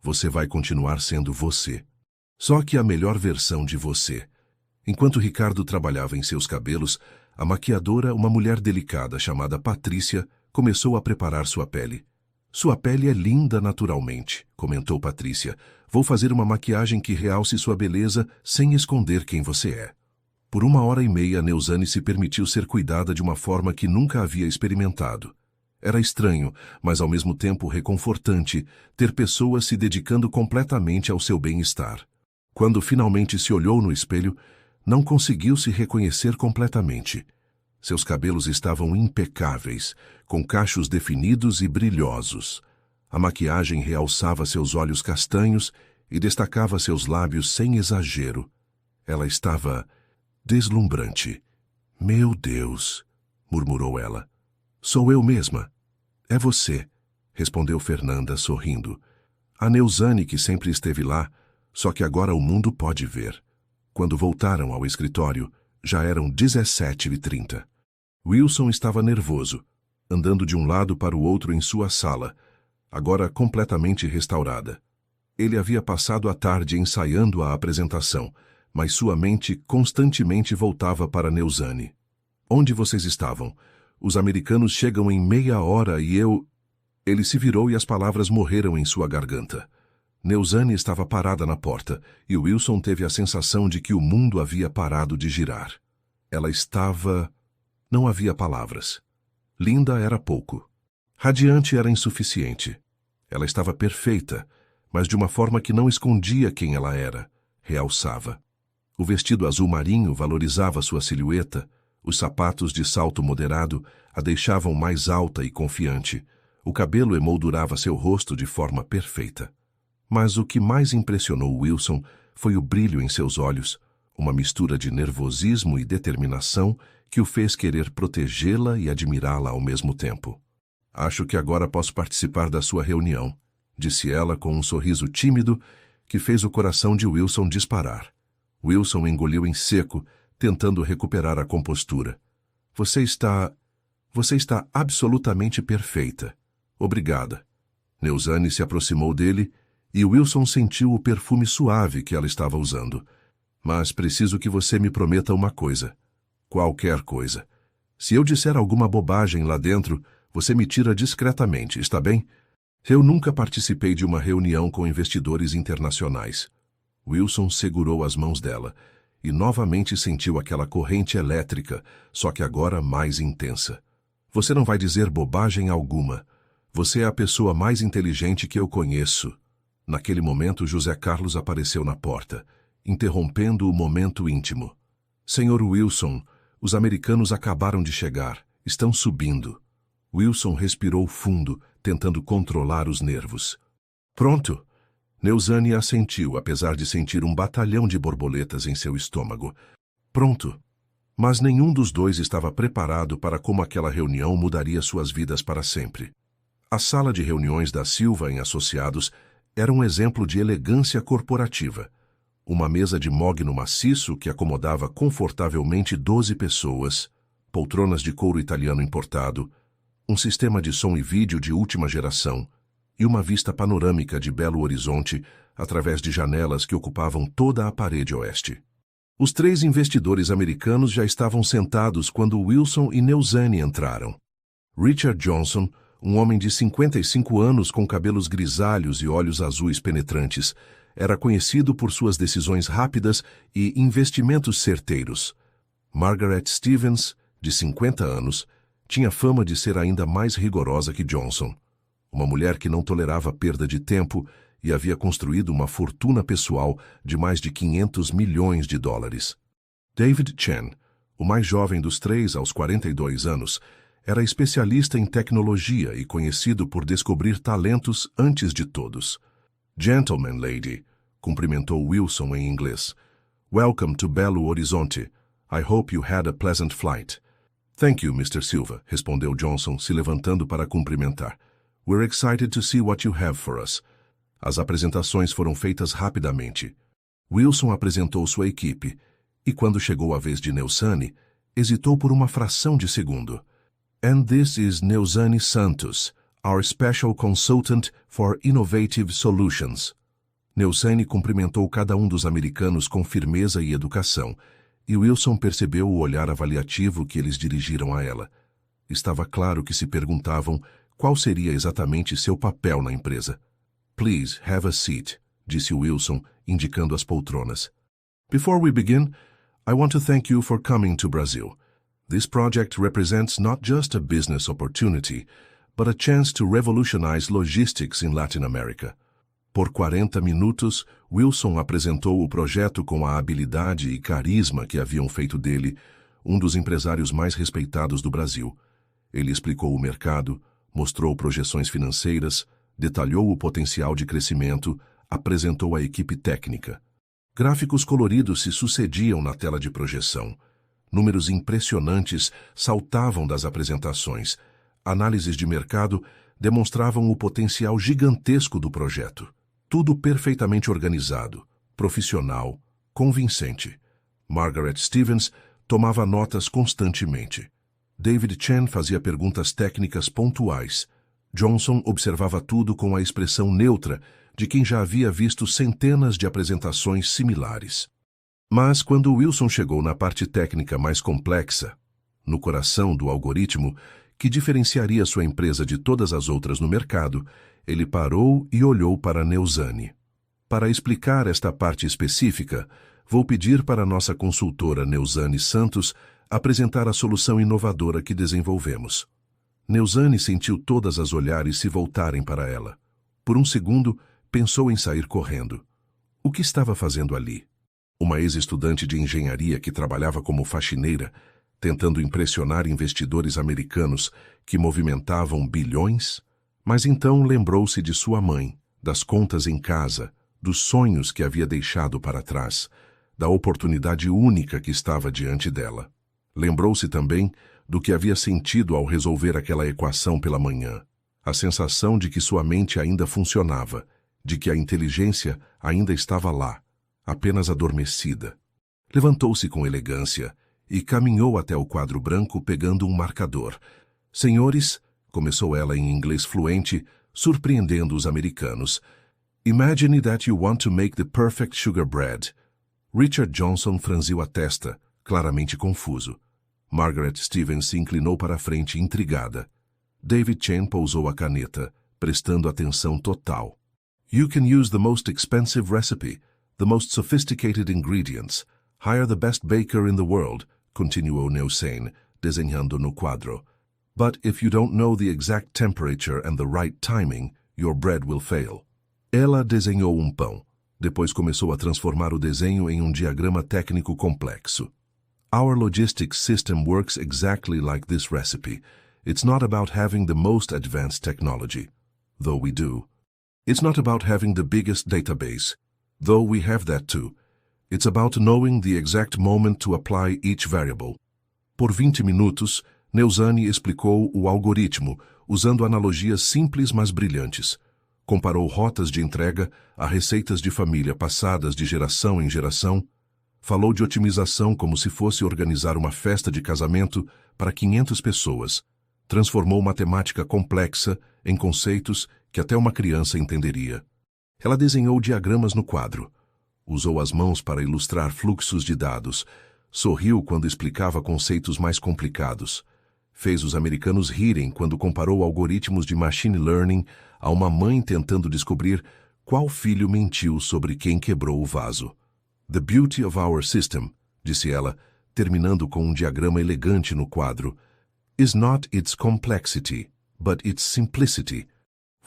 S1: você vai continuar sendo você. Só que a melhor versão de você." Enquanto Ricardo trabalhava em seus cabelos, a maquiadora, uma mulher delicada chamada Patrícia, começou a preparar sua pele. Sua pele é linda naturalmente, comentou Patrícia. Vou fazer uma maquiagem que realce sua beleza sem esconder quem você é. Por 1h30, Neuzane se permitiu ser cuidada de uma forma que nunca havia experimentado. Era estranho, mas ao mesmo tempo reconfortante, ter pessoas se dedicando completamente ao seu bem-estar. Quando finalmente se olhou no espelho, não conseguiu se reconhecer completamente. Seus cabelos estavam impecáveis, com cachos definidos e brilhosos. A maquiagem realçava seus olhos castanhos e destacava seus lábios sem exagero. Ela estava deslumbrante. Meu Deus, murmurou ela. Sou eu mesma. É você, respondeu Fernanda, sorrindo. A Neuzane que sempre esteve lá, só que agora o mundo pode ver. Quando voltaram ao escritório, já eram 17h30. Wilson estava nervoso, andando de um lado para o outro em sua sala, agora completamente restaurada. Ele havia passado a tarde ensaiando a apresentação, mas sua mente constantemente voltava para Neuzane. Onde vocês estavam? Os americanos chegam em meia hora e eu... Ele se virou e as palavras morreram em sua garganta. Neuzane estava parada na porta e Wilson teve a sensação de que o mundo havia parado de girar. Ela estava... Não havia palavras. Linda era pouco. Radiante era insuficiente. Ela estava perfeita, mas de uma forma que não escondia quem ela era, realçava. O vestido azul marinho valorizava sua silhueta, os sapatos de salto moderado a deixavam mais alta e confiante, o cabelo emoldurava seu rosto de forma perfeita. Mas o que mais impressionou Wilson foi o brilho em seus olhos, uma mistura de nervosismo e determinação que o fez querer protegê-la e admirá-la ao mesmo tempo. Acho que agora posso participar da sua reunião, disse ela com um sorriso tímido que fez o coração de Wilson disparar. Wilson engoliu em seco, tentando recuperar a compostura. Você está absolutamente perfeita. Obrigada. Neuzane se aproximou dele e Wilson sentiu o perfume suave que ela estava usando. Mas preciso que você me prometa uma coisa. Qualquer coisa. Se eu disser alguma bobagem lá dentro, você me tira discretamente, está bem? Eu nunca participei de uma reunião com investidores internacionais. Wilson segurou as mãos dela e novamente sentiu aquela corrente elétrica, só que agora mais intensa. Você não vai dizer bobagem alguma. Você é a pessoa mais inteligente que eu conheço. Naquele momento, José Carlos apareceu na porta, interrompendo o momento íntimo. Senhor Wilson, os americanos acabaram de chegar. Estão subindo. Wilson respirou fundo, tentando controlar os nervos. Pronto. Neuzane assentiu, apesar de sentir um batalhão de borboletas em seu estômago. Pronto. Mas nenhum dos dois estava preparado para como aquela reunião mudaria suas vidas para sempre. A sala de reuniões da Silva em Associados era um exemplo de elegância corporativa. Uma mesa de mogno maciço que acomodava confortavelmente 12 pessoas, poltronas de couro italiano importado, um sistema de som e vídeo de última geração e uma vista panorâmica de Belo Horizonte através de janelas que ocupavam toda a parede oeste. Os 3 investidores americanos já estavam sentados quando Wilson e Neuzane entraram. Richard Johnson, um homem de 55 anos com cabelos grisalhos e olhos azuis penetrantes, era conhecido por suas decisões rápidas e investimentos certeiros. Margaret Stevens, de 50 anos, tinha fama de ser ainda mais rigorosa que Johnson. Uma mulher que não tolerava perda de tempo e havia construído uma fortuna pessoal de mais de 500 milhões de dólares. David Chen, o mais jovem dos 3 aos 42 anos, era especialista em tecnologia e conhecido por descobrir talentos antes de todos. Gentleman, lady, cumprimentou Wilson em inglês. Welcome to Belo Horizonte. I hope you had a pleasant flight. Thank you, Mr. Silva, respondeu Johnson, se levantando para cumprimentar. We're excited to see what you have for us. As apresentações foram feitas rapidamente. Wilson apresentou sua equipe, e quando chegou a vez de Neuzane, hesitou por uma fração de segundo. And this is Neuzane Santos, our special consultant for innovative solutions. Neuzane cumprimentou cada um dos americanos com firmeza e educação, e Wilson percebeu o olhar avaliativo que eles dirigiram a ela. Estava claro que se perguntavam qual seria exatamente seu papel na empresa. Please have a seat, disse Wilson, indicando as poltronas. Before we begin, I want to thank you for coming to Brazil. This project represents not just a business opportunity, but a chance to revolutionize logistics in Latin America. Por 40 minutos, Wilson apresentou o projeto com a habilidade e carisma que haviam feito dele um dos empresários mais respeitados do Brasil. Ele explicou o mercado, mostrou projeções financeiras, detalhou o potencial de crescimento, apresentou a equipe técnica. Gráficos coloridos se sucediam na tela de projeção. Números impressionantes saltavam das apresentações. Análises de mercado demonstravam o potencial gigantesco do projeto. Tudo perfeitamente organizado, profissional, convincente. Margaret Stevens tomava notas constantemente. David Chen fazia perguntas técnicas pontuais. Johnson observava tudo com a expressão neutra de quem já havia visto centenas de apresentações similares. Mas quando Wilson chegou na parte técnica mais complexa, no coração do algoritmo que diferenciaria sua empresa de todas as outras no mercado, ele parou e olhou para Neuzani. Para explicar esta parte específica, vou pedir para nossa consultora Neuzani Santos apresentar a solução inovadora que desenvolvemos. Neuzani sentiu todas as olhares se voltarem para ela. Por um segundo, pensou em sair correndo. O que estava fazendo ali? Uma ex-estudante de engenharia que trabalhava como faxineira, tentando impressionar investidores americanos que movimentavam bilhões? Mas então lembrou-se de sua mãe, das contas em casa, dos sonhos que havia deixado para trás, da oportunidade única que estava diante dela. Lembrou-se também do que havia sentido ao resolver aquela equação pela manhã, a sensação de que sua mente ainda funcionava, de que a inteligência ainda estava lá, apenas adormecida. Levantou-se com elegância e caminhou até o quadro branco pegando um marcador. Senhores, começou ela em inglês fluente, surpreendendo os americanos. Imagine that you want to make the perfect sugar bread. Richard Johnson franziu a testa, claramente confuso. Margaret Stevens se inclinou para a frente, intrigada. David Chen pousou a caneta, prestando atenção total. You can use the most expensive recipe, the most sophisticated ingredients. Hire the best baker in the world, continuou Neuzani, desenhando no quadro. But if you don't know the exact temperature and the right timing, your bread will fail. Ela desenhou um pão. Depois começou a transformar o desenho em um diagrama técnico complexo. Our logistics system works exactly like this recipe. It's not about having the most advanced technology, though we do. It's not about having the biggest database, though we have that too. It's about knowing the exact moment to apply each variable. Por 20 minutos, Neuzani explicou o algoritmo, usando analogias simples mas brilhantes. Comparou rotas de entrega a receitas de família passadas de geração em geração. Falou de otimização como se fosse organizar uma festa de casamento para 500 pessoas. Transformou matemática complexa em conceitos que até uma criança entenderia. Ela desenhou diagramas no quadro. Usou as mãos para ilustrar fluxos de dados. Sorriu quando explicava conceitos mais complicados. Fez os americanos rirem quando comparou algoritmos de machine learning a uma mãe tentando descobrir qual filho mentiu sobre quem quebrou o vaso. The beauty of our system, disse ela, terminando com um diagrama elegante no quadro, is not its complexity, but its simplicity.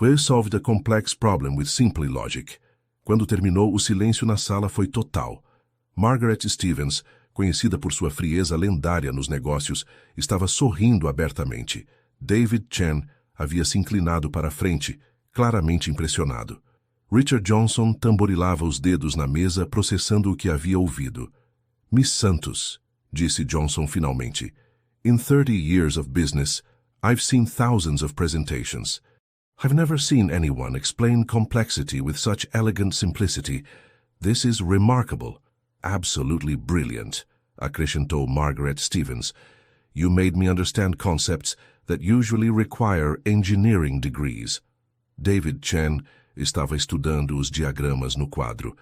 S1: We solved a complex problem with simple logic. Quando terminou, o silêncio na sala foi total. Margaret Stevens, conhecida por sua frieza lendária nos negócios, estava sorrindo abertamente. David Chen havia se inclinado para a frente, claramente impressionado. Richard Johnson tamborilava os dedos na mesa, processando o que havia ouvido. Miss Santos, disse Johnson finalmente, in 30 years of business, I've seen thousands of presentations. I've never seen anyone explain complexity with such elegant simplicity. This is remarkable, absolutely brilliant, acrescentou Margaret Stevens. You made me understand concepts that usually require engineering degrees. David Chen estava estudando os diagramas no quadro.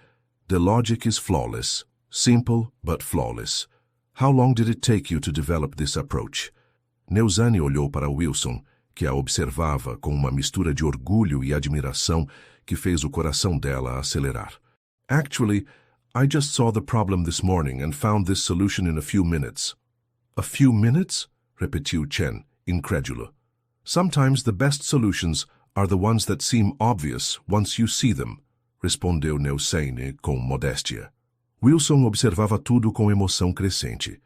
S1: The logic is flawless, simple but flawless. How long did it take you to develop this approach? Neuzani olhou para Wilson, que a observava com uma mistura de orgulho e admiração que fez o coração dela acelerar. Actually, I just saw the problem this morning and found this solution in a few minutes. A few minutes? Repetiu Chen, incrédulo. Sometimes the best solutions are the ones that seem obvious once you see them, respondeu Neusane com modéstia. Wilson observava tudo com emoção crescente.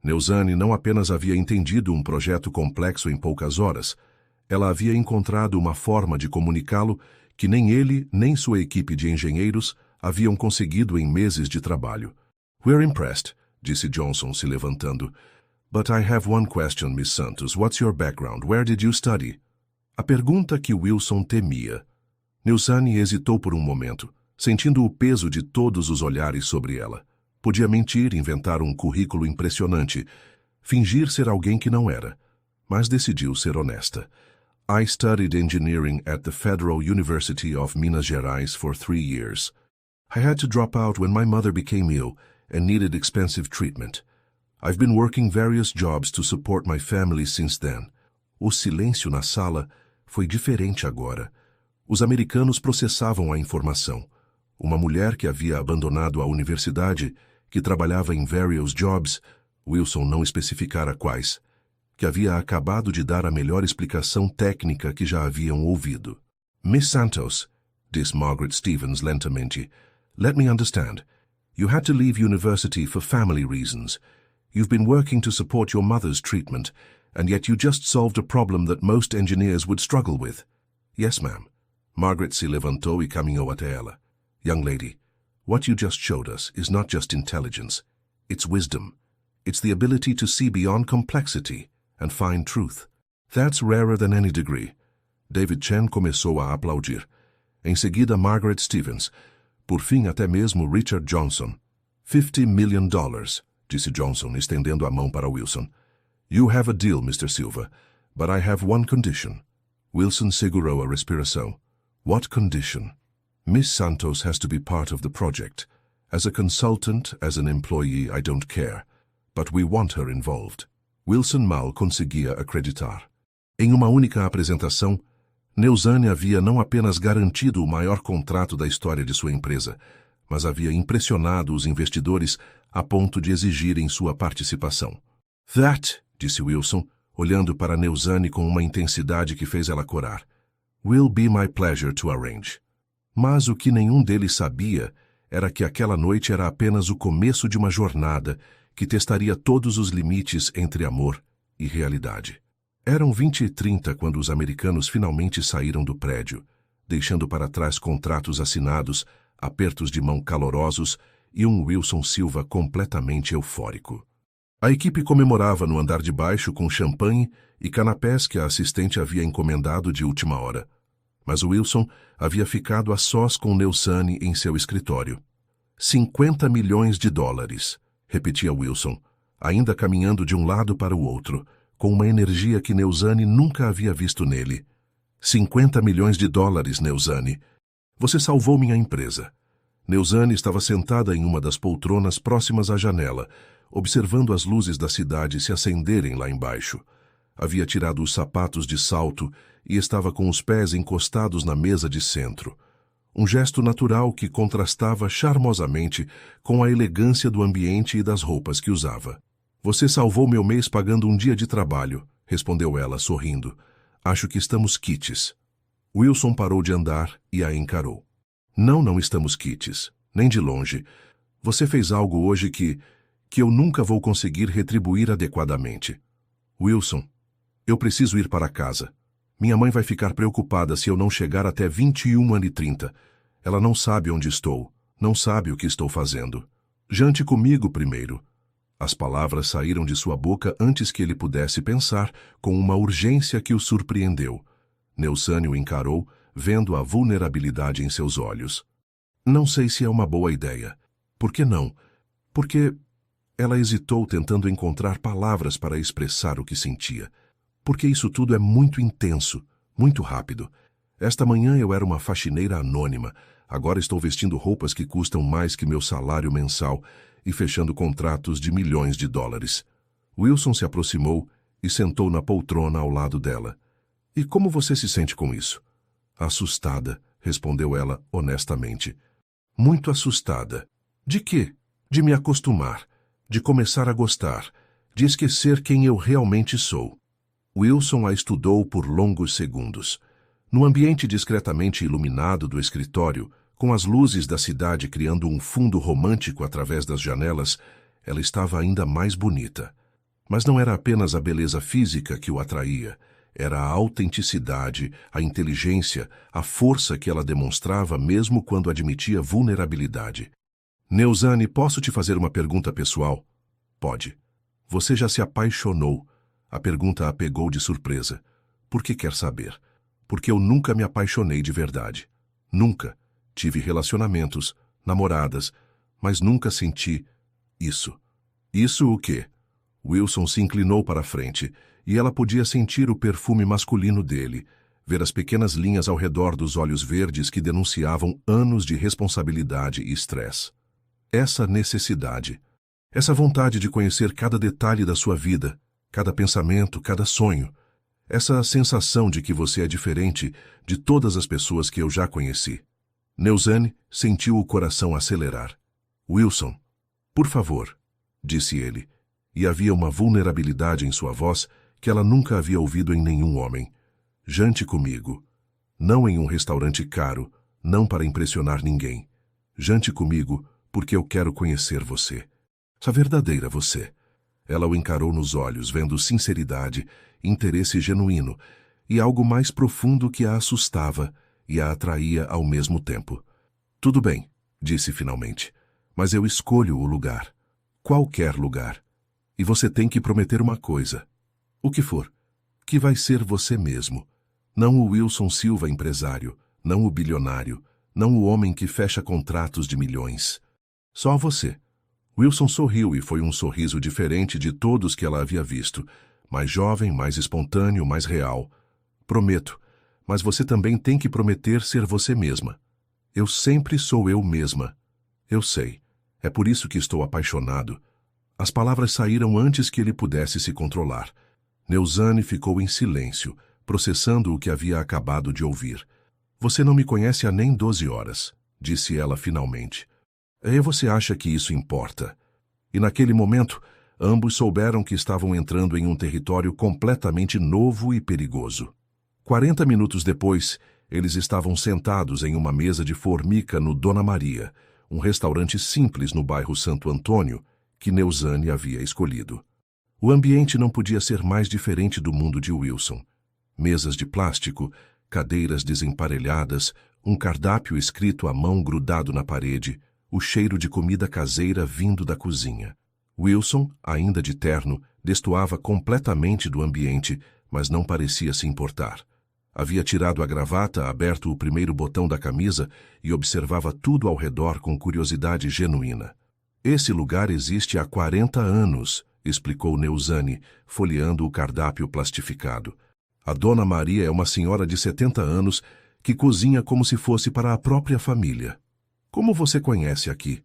S1: Neusane não apenas havia entendido um projeto complexo em poucas horas, ela havia encontrado uma forma de comunicá-lo que nem ele nem sua equipe de engenheiros haviam conseguido em meses de trabalho. We're impressed, disse Johnson se levantando. But I have one question, Miss Santos. What's your background? Where did you study? A pergunta que Wilson temia. Neusane hesitou por um momento, sentindo o peso de todos os olhares sobre ela. Podia mentir, inventar um currículo impressionante, fingir ser alguém que não era, mas decidiu ser honesta. I studied engineering at the Federal University of Minas Gerais for 3 years. I had to drop out when my mother became ill and needed expensive treatment. I've been working various jobs to support my family since then. O silêncio na sala foi diferente agora. Os americanos processavam a informação. Uma mulher que havia abandonado a universidade, que trabalhava em various jobs, Wilson não especificara quais, que havia acabado de dar a melhor explicação técnica que já haviam ouvido. Miss Santos, disse Margaret Stevens lentamente, let me understand. You had to leave university for family reasons. You've been working to support your mother's treatment, and yet you just solved a problem that most engineers would struggle with. Yes, ma'am. Margaret se levantou e caminhou até ela. Young lady, what you just showed us is not just intelligence. It's wisdom. It's the ability to see beyond complexity and find truth. That's rarer than any degree. David Chen começou a aplaudir. Em seguida, Margaret Stevens. Por fim, até mesmo Richard Johnson. $50 million, disse Johnson, estendendo a mão para Wilson. You have a deal, Mr. Silva, but I have one condition. Wilson segurou a respiração. What condition? Miss Santos has to be part of the project. As a consultant, as an employee, I don't care. But we want her involved. Wilson mal conseguia acreditar. Em uma única apresentação, Neusane havia não apenas garantido o maior contrato da história de sua empresa, mas havia impressionado os investidores a ponto de exigirem sua participação. That, disse Wilson, olhando para Neusane com uma intensidade que fez ela corar. Will be my pleasure to arrange. Mas o que nenhum deles sabia era que aquela noite era apenas o começo de uma jornada que testaria todos os limites entre amor e realidade. Eram 20h30 quando os americanos finalmente saíram do prédio, deixando para trás contratos assinados, apertos de mão calorosos e um Wilson Silva completamente eufórico. A equipe comemorava no andar de baixo com champanhe e canapés que a assistente havia encomendado de última hora. Mas Wilson havia ficado a sós com Neusane em seu escritório. $50 milhões, repetia Wilson, ainda caminhando de um lado para o outro, com uma energia que Neusane nunca havia visto nele. $50 milhões, Neusane. Você salvou minha empresa. Neusane estava sentada em uma das poltronas próximas à janela, observando as luzes da cidade se acenderem lá embaixo. Havia tirado os sapatos de salto e estava com os pés encostados na mesa de centro. Um gesto natural que contrastava charmosamente com a elegância do ambiente e das roupas que usava. Você salvou meu mês pagando um dia de trabalho, respondeu ela, sorrindo. Acho que estamos quites. Wilson parou de andar e a encarou. Não estamos quites, nem de longe. Você fez algo hoje que eu nunca vou conseguir retribuir adequadamente. Wilson, eu preciso ir para casa. Minha mãe vai ficar preocupada se eu não chegar até 21h30. Ela não sabe onde estou, não sabe o que estou fazendo. Jante comigo primeiro. As palavras saíram de sua boca antes que ele pudesse pensar, com uma urgência que o surpreendeu. Neusane o encarou, vendo a vulnerabilidade em seus olhos. Não sei se é uma boa ideia. Por que não? Porque... Ela hesitou, tentando encontrar palavras para expressar o que sentia. Porque isso tudo é muito intenso, muito rápido. Esta manhã eu era uma faxineira anônima. Agora estou vestindo roupas que custam mais que meu salário mensal e fechando contratos de milhões de dólares. Wilson se aproximou e sentou na poltrona ao lado dela. E como você se sente com isso? Assustada, respondeu ela honestamente. Muito assustada. De quê? De me acostumar, de começar a gostar, de esquecer quem eu realmente sou. Wilson a estudou por longos segundos. No ambiente discretamente iluminado do escritório, com as luzes da cidade criando um fundo romântico através das janelas, ela estava ainda mais bonita. Mas não era apenas a beleza física que o atraía. Era a autenticidade, a inteligência, a força que ela demonstrava mesmo quando admitia vulnerabilidade. Neuzane, posso te fazer uma pergunta pessoal? Pode. Você já se apaixonou? A pergunta a pegou de surpresa. Por que quer saber? Porque eu nunca me apaixonei de verdade. Nunca. Tive relacionamentos, namoradas, mas nunca senti isso. Isso o quê? Wilson se inclinou para a frente, e ela podia sentir o perfume masculino dele, ver as pequenas linhas ao redor dos olhos verdes que denunciavam anos de responsabilidade e estresse. Essa necessidade, essa vontade de conhecer cada detalhe da sua vida, cada pensamento, cada sonho, essa sensação de que você é diferente de todas as pessoas que eu já conheci. Neuzane sentiu o coração acelerar. Wilson, por favor, disse ele, e havia uma vulnerabilidade em sua voz que ela nunca havia ouvido em nenhum homem. Jante comigo. Não em um restaurante caro, não para impressionar ninguém. Jante comigo porque eu quero conhecer você. A verdadeira você. Ela o encarou nos olhos, vendo sinceridade, interesse genuíno e algo mais profundo que a assustava e a atraía ao mesmo tempo. Tudo bem, disse finalmente, mas eu escolho o lugar. Qualquer lugar. E você tem que prometer uma coisa. O que for. Que vai ser você mesmo. Não o Wilson Silva empresário, não o bilionário, não o homem que fecha contratos de milhões. Só você. Wilson sorriu e foi um sorriso diferente de todos que ela havia visto. Mais jovem, mais espontâneo, mais real. Prometo, mas você também tem que prometer ser você mesma. Eu sempre sou eu mesma. Eu sei. É por isso que estou apaixonado. As palavras saíram antes que ele pudesse se controlar. Neuzane ficou em silêncio, processando o que havia acabado de ouvir. Você não me conhece há nem 12 horas, disse ela finalmente. E você acha que isso importa? E naquele momento, ambos souberam que estavam entrando em um território completamente novo e perigoso. 40 minutos depois, eles estavam sentados em uma mesa de formica no Dona Maria, um restaurante simples no bairro Santo Antônio, que Neuzane havia escolhido. O ambiente não podia ser mais diferente do mundo de Wilson. Mesas de plástico, cadeiras desemparelhadas, um cardápio escrito à mão grudado na parede, o cheiro de comida caseira vindo da cozinha. Wilson, ainda de terno, destoava completamente do ambiente, mas não parecia se importar. Havia tirado a gravata, aberto o primeiro botão da camisa e observava tudo ao redor com curiosidade genuína. Esse lugar existe há 40 anos, explicou Neuzane, folheando o cardápio plastificado. A Dona Maria é uma senhora de 70 anos que cozinha como se fosse para a própria família. Como você conhece aqui?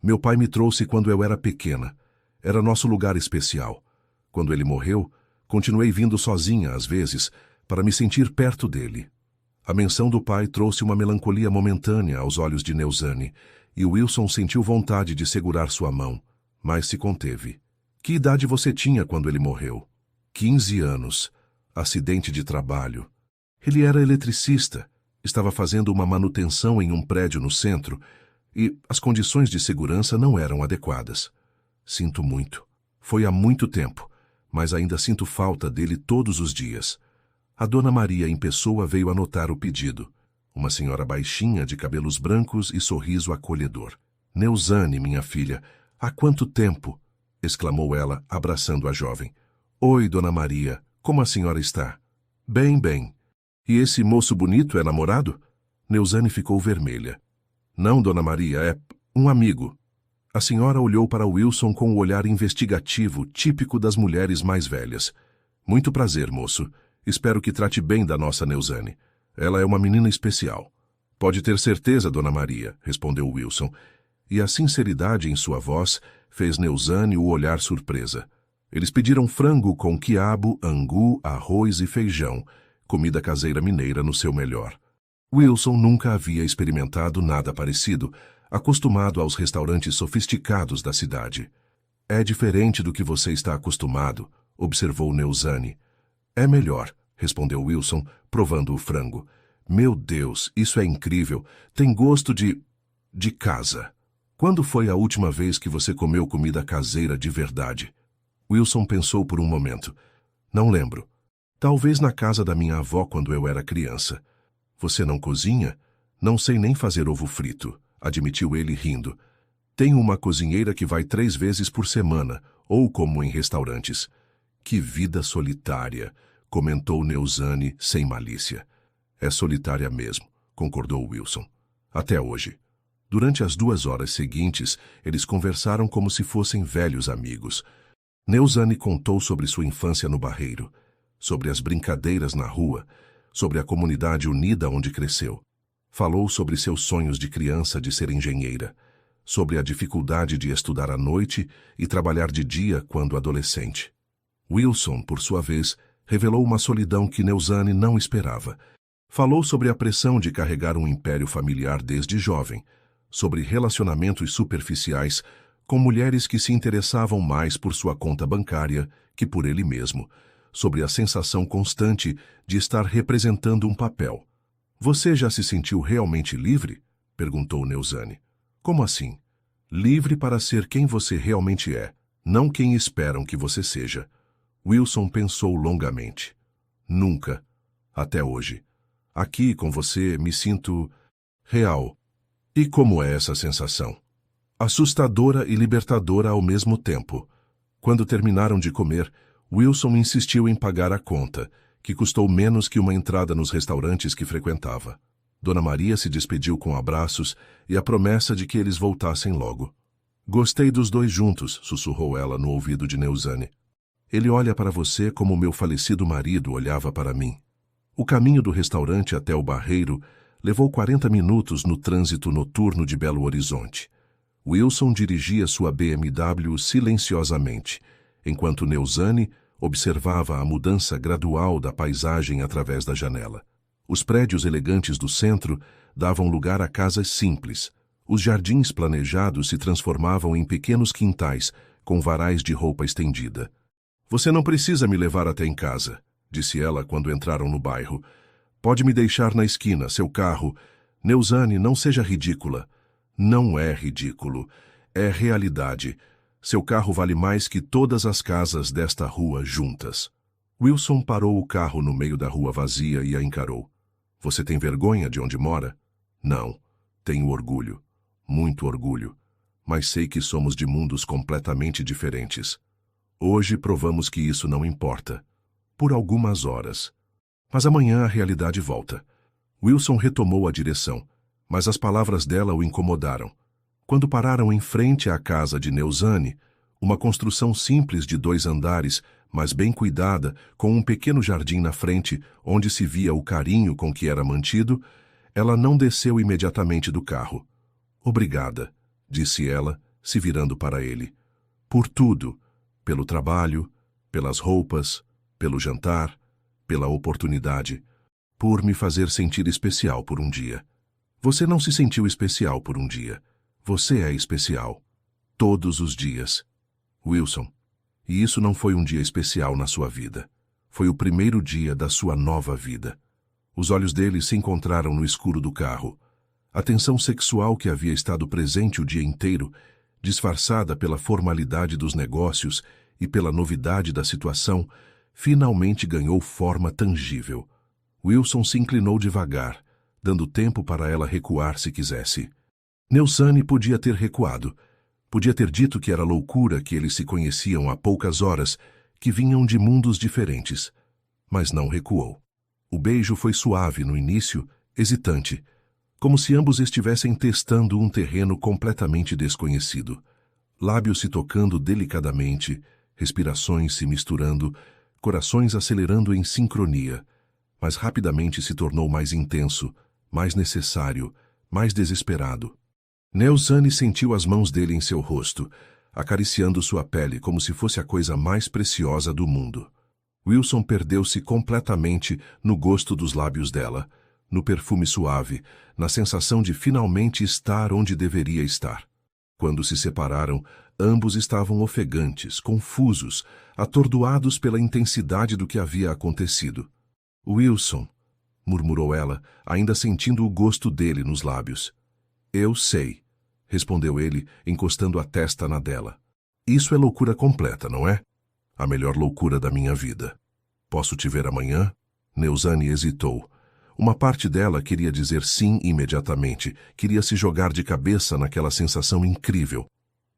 S1: Meu pai me trouxe quando eu era pequena. Era nosso lugar especial. Quando ele morreu, continuei vindo sozinha, às vezes, para me sentir perto dele. A menção do pai trouxe uma melancolia momentânea aos olhos de Neuzane, e Wilson sentiu vontade de segurar sua mão, mas se conteve. Que idade você tinha quando ele morreu? 15 anos. Acidente de trabalho. Ele era eletricista. Estava fazendo uma manutenção em um prédio no centro e as condições de segurança não eram adequadas. Sinto muito. Foi há muito tempo, mas ainda sinto falta dele todos os dias. A Dona Maria em pessoa veio anotar o pedido. Uma senhora baixinha, de cabelos brancos e sorriso acolhedor. Neuzane, minha filha, há quanto tempo? Exclamou ela, abraçando a jovem. Oi, Dona Maria, como a senhora está? Bem, bem. E esse moço bonito é namorado? Neuzane ficou vermelha. Não, Dona Maria, é um amigo. A senhora olhou para Wilson com o olhar investigativo, típico das mulheres mais velhas. Muito prazer, moço. Espero que trate bem da nossa Neuzane. Ela é uma menina especial. Pode ter certeza, Dona Maria, respondeu Wilson, e a sinceridade em sua voz fez Neuzane o olhar surpresa. Eles pediram frango com quiabo, angu, arroz e feijão, comida caseira mineira no seu melhor. Wilson nunca havia experimentado nada parecido, acostumado aos restaurantes sofisticados da cidade. É diferente do que você está acostumado, observou Neuzane. É melhor, respondeu Wilson, provando o frango. Meu Deus, isso é incrível. Tem gosto de casa. Quando foi a última vez que você comeu comida caseira de verdade? Wilson pensou por um momento. Não lembro. Talvez na casa da minha avó quando eu era criança. Você não cozinha? Não sei nem fazer ovo frito, admitiu ele rindo. Tenho uma cozinheira que vai 3 vezes por semana, ou como em restaurantes. Que vida solitária, comentou Neuzane sem malícia. É solitária mesmo, concordou Wilson. Até hoje. Durante as 2 horas seguintes, eles conversaram como se fossem velhos amigos. Neuzane contou sobre sua infância no Barreiro, sobre as brincadeiras na rua, sobre a comunidade unida onde cresceu. Falou sobre seus sonhos de criança de ser engenheira, sobre a dificuldade de estudar à noite e trabalhar de dia quando adolescente. Wilson, por sua vez, revelou uma solidão que Neuzane não esperava. Falou sobre a pressão de carregar um império familiar desde jovem, sobre relacionamentos superficiais com mulheres que se interessavam mais por sua conta bancária que por ele mesmo, sobre a sensação constante de estar representando um papel. Você já se sentiu realmente livre? Perguntou Neuzane. Como assim? Livre para ser quem você realmente é, não quem esperam que você seja. Wilson pensou longamente. Nunca. Até hoje. Aqui com você me sinto real. E como é essa sensação? Assustadora e libertadora ao mesmo tempo. Quando terminaram de comer, Wilson insistiu em pagar a conta, que custou menos que uma entrada nos restaurantes que frequentava. Dona Maria se despediu com abraços e a promessa de que eles voltassem logo. Gostei dos 2 juntos, sussurrou ela no ouvido de Neuzane. Ele olha para você como meu falecido marido olhava para mim. O caminho do restaurante até o Barreiro levou 40 minutos no trânsito noturno de Belo Horizonte. Wilson dirigia sua BMW silenciosamente, enquanto Neuzane observava a mudança gradual da paisagem através da janela. Os prédios elegantes do centro davam lugar a casas simples. Os jardins planejados se transformavam em pequenos quintais com varais de roupa estendida. Você não precisa me levar até em casa, disse ela quando entraram no bairro. Pode me deixar na esquina, seu carro. Neuzane, não seja ridícula. Não é ridículo. É realidade. Seu carro vale mais que todas as casas desta rua juntas. Wilson parou o carro no meio da rua vazia e a encarou. Você tem vergonha de onde mora? Não. Tenho orgulho. Muito orgulho. Mas sei que somos de mundos completamente diferentes. Hoje provamos que isso não importa. Por algumas horas. Mas amanhã a realidade volta. Wilson retomou a direção, mas as palavras dela o incomodaram. Quando pararam em frente à casa de Neuzane, uma construção simples de 2 andares, mas bem cuidada, com um pequeno jardim na frente, onde se via o carinho com que era mantido, ela não desceu imediatamente do carro. Obrigada, disse ela, se virando para ele. Por tudo, pelo trabalho, pelas roupas, pelo jantar, pela oportunidade, por me fazer sentir especial por um dia. Você não se sentiu especial por um dia. Você é especial. Todos os dias. Wilson, e isso não foi um dia especial na sua vida. Foi o primeiro dia da sua nova vida. Os olhos dele se encontraram no escuro do carro. A tensão sexual que havia estado presente o dia inteiro, disfarçada pela formalidade dos negócios e pela novidade da situação, finalmente ganhou forma tangível. Wilson se inclinou devagar, dando tempo para ela recuar se quisesse. Neuzane podia ter recuado. Podia ter dito que era loucura que eles se conheciam há poucas horas, que vinham de mundos diferentes. Mas não recuou. O beijo foi suave no início, hesitante, como se ambos estivessem testando um terreno completamente desconhecido. Lábios se tocando delicadamente, respirações se misturando, corações acelerando em sincronia, mas rapidamente se tornou mais intenso, mais necessário, mais desesperado. Neuzane sentiu as mãos dele em seu rosto, acariciando sua pele como se fosse a coisa mais preciosa do mundo. Wilson perdeu-se completamente no gosto dos lábios dela, no perfume suave, na sensação de finalmente estar onde deveria estar. Quando se separaram, ambos estavam ofegantes, confusos, atordoados pela intensidade do que havia acontecido. Wilson, murmurou ela, ainda sentindo o gosto dele nos lábios. Eu sei, respondeu ele, encostando a testa na dela. Isso é loucura completa, não é? A melhor loucura da minha vida. Posso te ver amanhã? Neuzani hesitou. Uma parte dela queria dizer sim imediatamente, queria se jogar de cabeça naquela sensação incrível.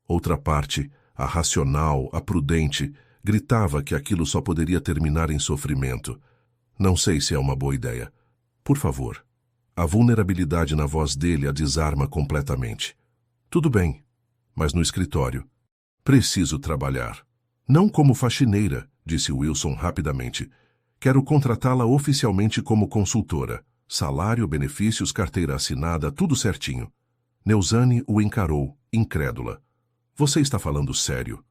S1: Outra parte, a racional, a prudente, gritava que aquilo só poderia terminar em sofrimento. Não sei se é uma boa ideia. Por favor. A vulnerabilidade na voz dele a desarma completamente. Tudo bem, mas no escritório. Preciso trabalhar. Não como faxineira, disse Wilson rapidamente. Quero contratá-la oficialmente como consultora. Salário, benefícios, carteira assinada, tudo certinho. Neuzani o encarou, incrédula. Você está falando sério?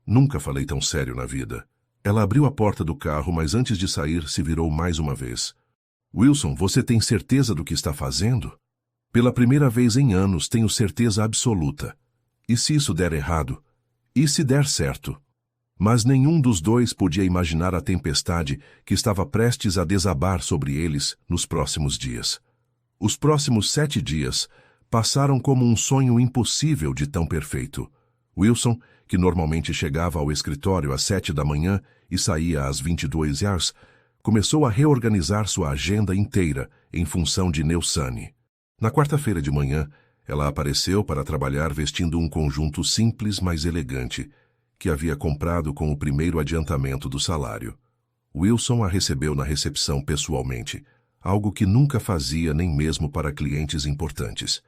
S1: Nunca falei tão sério na vida. Ela abriu a porta do carro, mas antes de sair se virou mais uma vez. Wilson, você tem certeza do que está fazendo? Pela primeira vez em anos tenho certeza absoluta. E se isso der errado? E se der certo? Mas nenhum dos dois podia imaginar a tempestade que estava prestes a desabar sobre eles nos próximos dias. Os próximos 7 dias passaram como um sonho impossível de tão perfeito. Wilson, que normalmente chegava ao escritório às 7 da manhã e saía às 22h, começou a reorganizar sua agenda inteira em função de Neuzani. Na quarta-feira de manhã, ela apareceu para trabalhar vestindo um conjunto simples, mas elegante, que havia comprado com o primeiro adiantamento do salário. Wilson a recebeu na recepção pessoalmente, algo que nunca fazia nem mesmo para clientes importantes.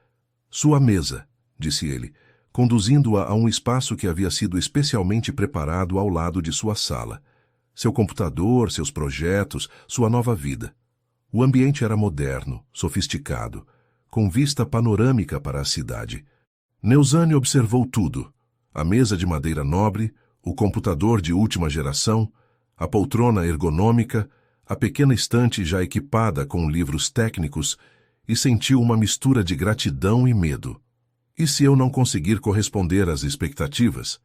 S1: Sua mesa, disse ele, conduzindo-a a um espaço que havia sido especialmente preparado ao lado de sua sala. Seu computador, seus projetos, sua nova vida. O ambiente era moderno, sofisticado, com vista panorâmica para a cidade. Neuzani observou tudo. A mesa de madeira nobre, o computador de última geração, a poltrona ergonômica, a pequena estante já equipada com livros técnicos, e sentiu uma mistura de gratidão e medo. E se eu não conseguir corresponder às expectativas?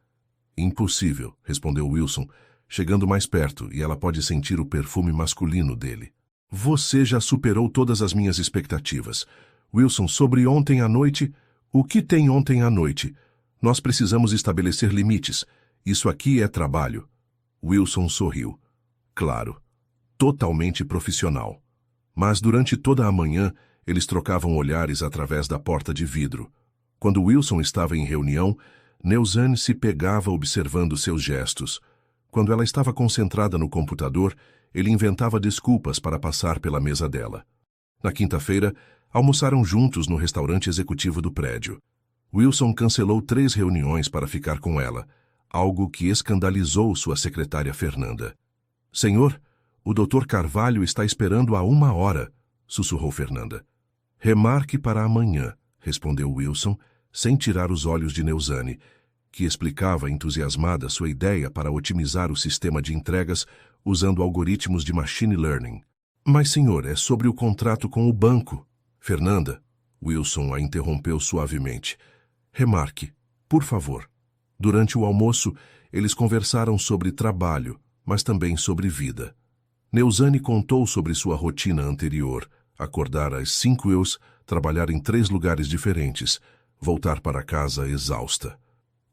S1: Impossível, respondeu Wilson, chegando mais perto, e ela pode sentir o perfume masculino dele. Você já superou todas as minhas expectativas. Wilson, sobre ontem à noite, o que tem ontem à noite? Nós precisamos estabelecer limites. Isso aqui é trabalho. Wilson sorriu. Claro. Totalmente profissional. Mas durante toda a manhã, eles trocavam olhares através da porta de vidro. Quando Wilson estava em reunião, Neuzani se pegava observando seus gestos. Quando ela estava concentrada no computador, ele inventava desculpas para passar pela mesa dela. Na quinta-feira, almoçaram juntos no restaurante executivo do prédio. Wilson cancelou 3 reuniões para ficar com ela, algo que escandalizou sua secretária Fernanda. Senhor, o Dr. Carvalho está esperando há 1 hora, sussurrou Fernanda. Remarque para amanhã, respondeu Wilson, sem tirar os olhos de Neuzani, que explicava entusiasmada sua ideia para otimizar o sistema de entregas usando algoritmos de machine learning. Mas, senhor, é sobre o contrato com o banco. Fernanda, Wilson a interrompeu suavemente. Remarque, por favor. Durante o almoço, eles conversaram sobre trabalho, mas também sobre vida. Neuzani contou sobre sua rotina anterior, acordar às 5 horas, trabalhar em 3 lugares diferentes, voltar para casa exausta.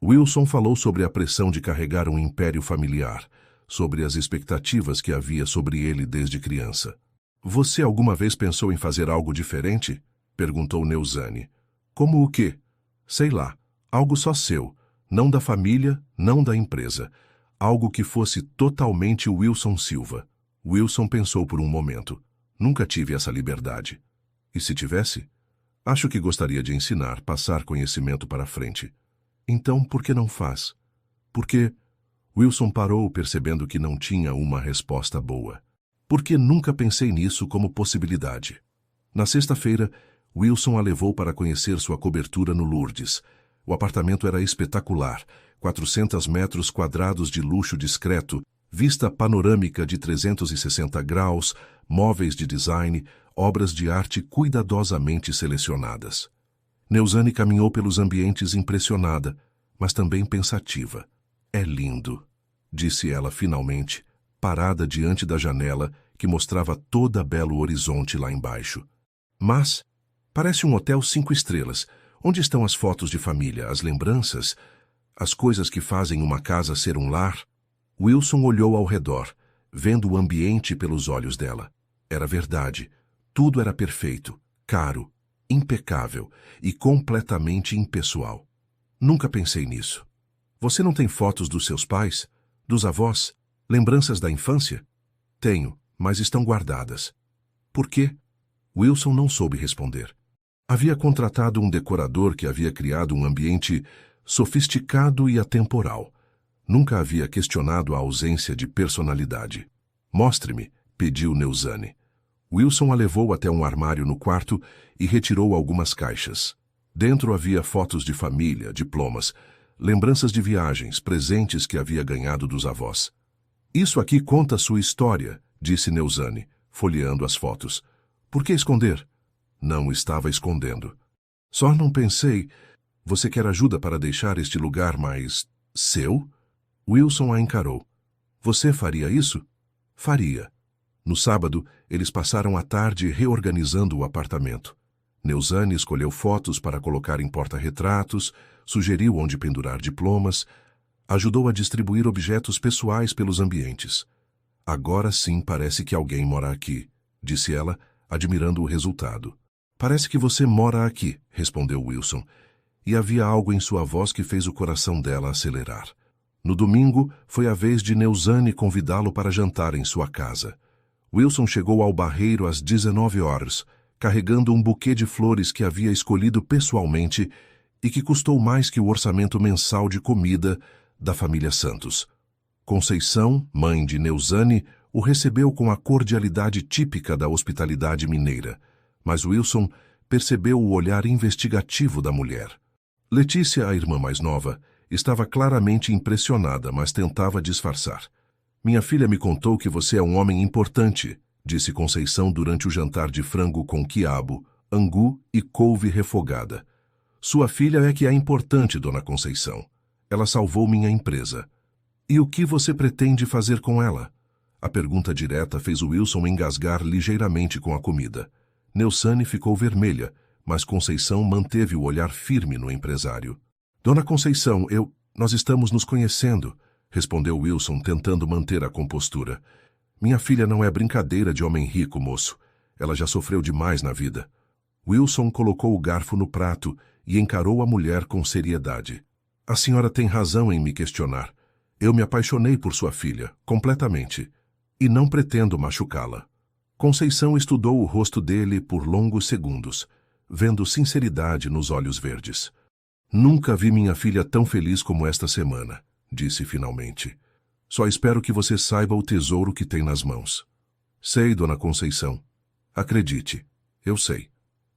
S1: Wilson falou sobre a pressão de carregar um império familiar, sobre as expectativas que havia sobre ele desde criança. Você alguma vez pensou em fazer algo diferente? Perguntou Neuzani. Como o quê? Sei lá, algo só seu, não da família, não da empresa. Algo que fosse totalmente Wilson Silva. Wilson pensou por um momento. Nunca tive essa liberdade. E se tivesse? Acho que gostaria de ensinar, passar conhecimento para frente. Então, por que não faz? Porque... Wilson parou percebendo que não tinha uma resposta boa. Porque nunca pensei nisso como possibilidade. Na sexta-feira, Wilson a levou para conhecer sua cobertura no Lourdes. O apartamento era espetacular, 400 metros quadrados de luxo discreto, Vista panorâmica de 360 graus, móveis de design, obras de arte cuidadosamente selecionadas. Neuzane caminhou pelos ambientes impressionada, mas também pensativa. É lindo, disse ela finalmente, parada diante da janela que mostrava todo belo horizonte lá embaixo. Mas parece um hotel 5 estrelas. Onde estão as fotos de família, as lembranças, as coisas que fazem uma casa ser um lar? Wilson olhou ao redor, vendo o ambiente pelos olhos dela. Era verdade. Tudo era perfeito, caro, impecável e completamente impessoal. Nunca pensei nisso. Você não tem fotos dos seus pais? Dos avós? Lembranças da infância? Tenho, mas estão guardadas. Por quê? Wilson não soube responder. Havia contratado um decorador que havia criado um ambiente sofisticado e atemporal. Nunca havia questionado a ausência de personalidade. Mostre-me, pediu Neuzane. Wilson a levou até um armário no quarto e retirou algumas caixas. Dentro havia fotos de família, diplomas, lembranças de viagens, presentes que havia ganhado dos avós. Isso aqui conta sua história, disse Neuzane, folheando as fotos. Por que esconder? Não estava escondendo. Só não pensei. Você quer ajuda para deixar este lugar mais seu? Wilson a encarou. Você faria isso? Faria. No sábado, eles passaram a tarde reorganizando o apartamento. Neuzane escolheu fotos para colocar em porta-retratos, sugeriu onde pendurar diplomas, ajudou a distribuir objetos pessoais pelos ambientes. Agora sim parece que alguém mora aqui, disse ela, admirando o resultado. Parece que você mora aqui, respondeu Wilson, e havia algo em sua voz que fez o coração dela acelerar. No domingo, foi a vez de Neuzane convidá-lo para jantar em sua casa. Wilson chegou ao barreiro às 19 horas, carregando um buquê de flores que havia escolhido pessoalmente e que custou mais que o orçamento mensal de comida da família Santos. Conceição, mãe de Neuzane, o recebeu com a cordialidade típica da hospitalidade mineira, mas Wilson percebeu o olhar investigativo da mulher. Letícia, a irmã mais nova, estava claramente impressionada, mas tentava disfarçar. Minha filha me contou que você é um homem importante, disse Conceição durante o jantar de frango com quiabo, angu e couve refogada. Sua filha é que é importante, dona Conceição. Ela salvou minha empresa. E o que você pretende fazer com ela? A pergunta direta fez Wilson engasgar ligeiramente com a comida. Neuzane ficou vermelha, mas Conceição manteve o olhar firme no empresário. Dona Conceição, nós estamos nos conhecendo, respondeu Wilson, tentando manter a compostura. Minha filha não é brincadeira de homem rico, moço. Ela já sofreu demais na vida. Wilson colocou o garfo no prato e encarou a mulher com seriedade. A senhora tem razão em me questionar. Eu me apaixonei por sua filha, completamente, e não pretendo machucá-la. Conceição estudou o rosto dele por longos segundos, vendo sinceridade nos olhos verdes. Nunca vi minha filha tão feliz como esta semana, disse finalmente. Só espero que você saiba o tesouro que tem nas mãos. Sei, dona Conceição. Acredite, eu sei.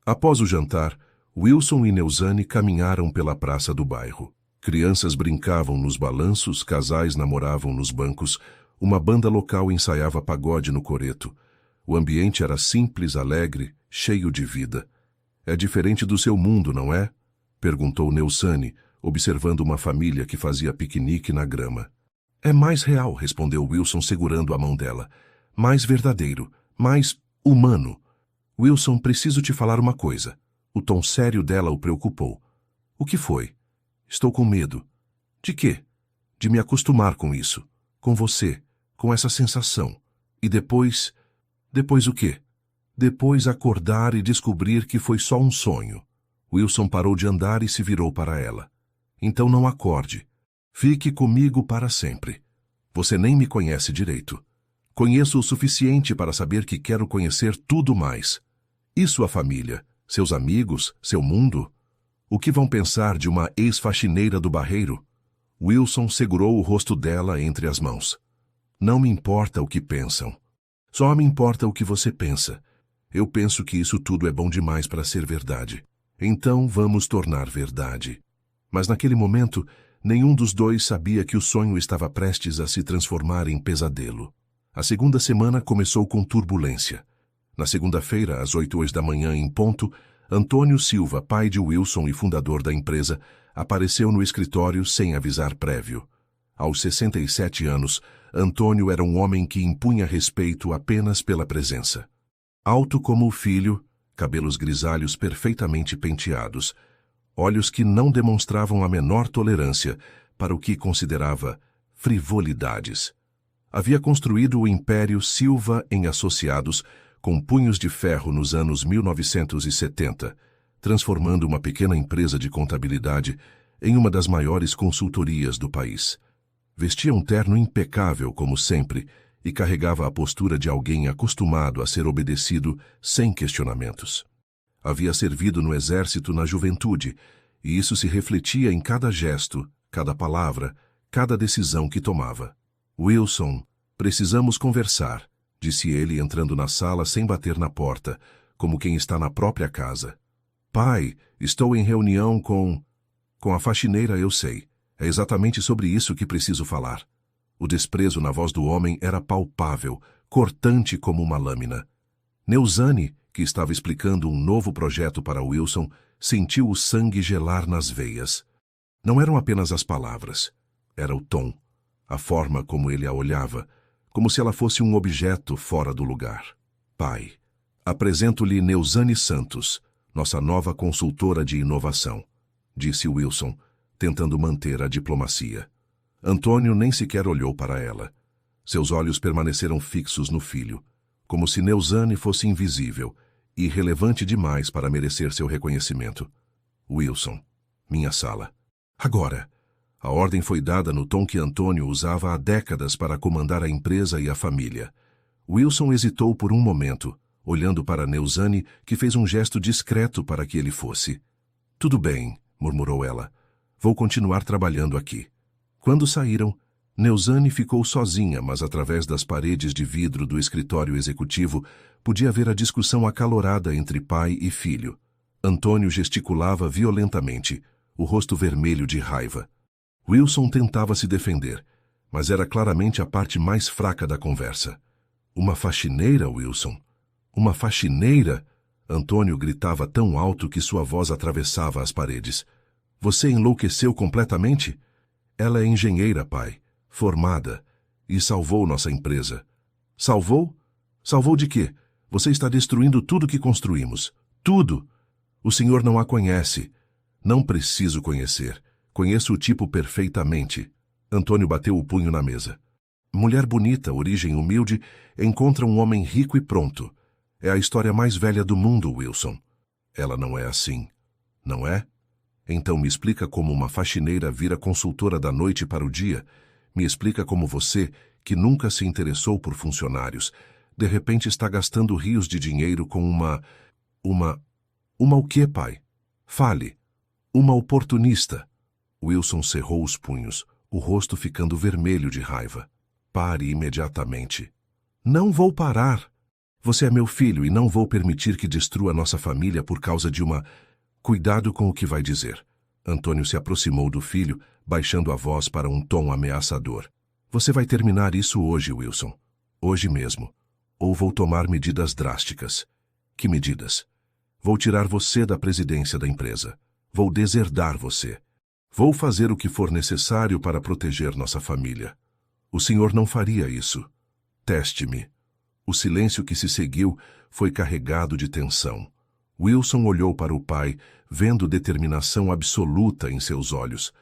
S1: Após o jantar, Wilson e Neuzane caminharam pela praça do bairro. Crianças brincavam nos balanços, casais namoravam nos bancos, uma banda local ensaiava pagode no coreto. O ambiente era simples, alegre, cheio de vida. É diferente do seu mundo, não é? Perguntou Neuzane, observando uma família que fazia piquenique na grama. É mais real, respondeu Wilson segurando a mão dela. Mais verdadeiro, mais humano. Wilson, preciso te falar uma coisa. O tom sério dela o preocupou. O que foi? Estou com medo. De quê? De me acostumar com isso. Com você. Com essa sensação. E depois... Depois o quê? Depois acordar e descobrir que foi só um sonho. Wilson parou de andar e se virou para ela. Então não acorde. Fique comigo para sempre. Você nem me conhece direito. Conheço o suficiente para saber que quero conhecer tudo mais. E sua família? Seus amigos? Seu mundo? O que vão pensar de uma ex-faxineira do barreiro? Wilson segurou o rosto dela entre as mãos. Não me importa o que pensam. Só me importa o que você pensa. Eu penso que isso tudo é bom demais para ser verdade. Então vamos tornar verdade. Mas naquele momento, Nenhum dos dois sabia que o sonho estava prestes a se transformar em pesadelo. A segunda semana começou com turbulência. Na segunda-feira, às 8 da manhã em ponto, Antônio Silva, pai de Wilson e fundador da empresa, apareceu no escritório sem avisar prévio. Aos 67 anos, Antônio era um homem que impunha respeito apenas pela presença. Alto como o filho, cabelos grisalhos perfeitamente penteados, olhos que não demonstravam a menor tolerância para o que considerava frivolidades. Havia construído o Império Silva em Associados com punhos de ferro nos anos 1970, transformando uma pequena empresa de contabilidade em uma das maiores consultorias do país. Vestia um terno impecável, como sempre, e carregava a postura de alguém acostumado a ser obedecido sem questionamentos. Havia servido no exército na juventude, e isso se refletia em cada gesto, cada palavra, cada decisão que tomava. Wilson, precisamos conversar, disse ele entrando na sala sem bater na porta, como quem está na própria casa. Pai, estou em reunião com a faxineira, eu sei. É exatamente sobre isso que preciso falar. O desprezo na voz do homem era palpável, cortante como uma lâmina. Neuzane, que estava explicando um novo projeto para Wilson, sentiu o sangue gelar nas veias. Não eram apenas as palavras. Era o tom, a forma como ele a olhava, como se ela fosse um objeto fora do lugar. Pai, apresento-lhe Neuzane Santos, nossa nova consultora de inovação, disse Wilson, tentando manter a diplomacia. Antônio nem sequer olhou para ela. Seus olhos permaneceram fixos no filho, como se Neuzane fosse invisível, irrelevante demais para merecer seu reconhecimento. Wilson, minha sala. Agora. A ordem foi dada no tom que Antônio usava há décadas para comandar a empresa e a família. Wilson hesitou por um momento, olhando para Neuzane, que fez um gesto discreto para que ele fosse. Tudo bem, murmurou ela. Vou continuar trabalhando aqui. Quando saíram, Neuzane ficou sozinha, mas através das paredes de vidro do escritório executivo podia ver a discussão acalorada entre pai e filho. Antônio gesticulava violentamente, o rosto vermelho de raiva. Wilson tentava se defender, mas era claramente a parte mais fraca da conversa. Uma faxineira, Wilson? Uma faxineira? Antônio gritava tão alto que sua voz atravessava as paredes. Você enlouqueceu completamente? Ela é engenheira, pai, formada, e salvou nossa empresa. Salvou? Salvou de quê? Você está destruindo tudo que construímos. Tudo! O senhor não a conhece. Não preciso conhecer. Conheço o tipo perfeitamente. Antônio bateu o punho na mesa. Mulher bonita, origem humilde, encontra um homem rico e pronto. É a história mais velha do mundo, Wilson. Ela não é assim. Não é? Então me explica como uma faxineira vira consultora da noite para o dia. Me explica como você, que nunca se interessou por funcionários, de repente está gastando rios de dinheiro com uma o quê, pai? Fale. Uma oportunista. Wilson cerrou os punhos, o rosto ficando vermelho de raiva. Pare imediatamente. Não vou parar. Você é meu filho e não vou permitir que destrua nossa família por causa de uma... Cuidado com o que vai dizer. Antônio se aproximou do filho, baixando a voz para um tom ameaçador. Você vai terminar isso hoje, Wilson. Hoje mesmo. Ou vou tomar medidas drásticas. Que medidas? Vou tirar você da presidência da empresa. Vou deserdar você. Vou fazer o que for necessário para proteger nossa família. O senhor não faria isso. Teste-me. O silêncio que se seguiu foi carregado de tensão. Wilson olhou para o pai, vendo determinação absoluta em seus olhos.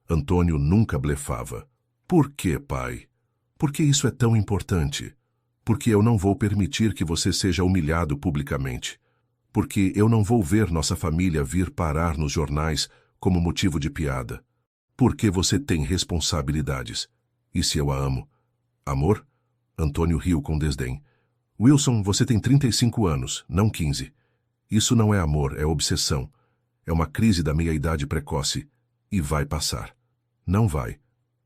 S1: Antônio nunca blefava. Por que, pai? Por que isso é tão importante? Porque eu não vou permitir que você seja humilhado publicamente. Porque eu não vou ver nossa família vir parar nos jornais como motivo de piada. Porque você tem responsabilidades. E se eu a amo? Amor? Antônio riu com desdém. Wilson, você tem 35 anos, não 15. Isso não é amor, é obsessão. É uma crise da meia-idade precoce. E vai passar. Não vai.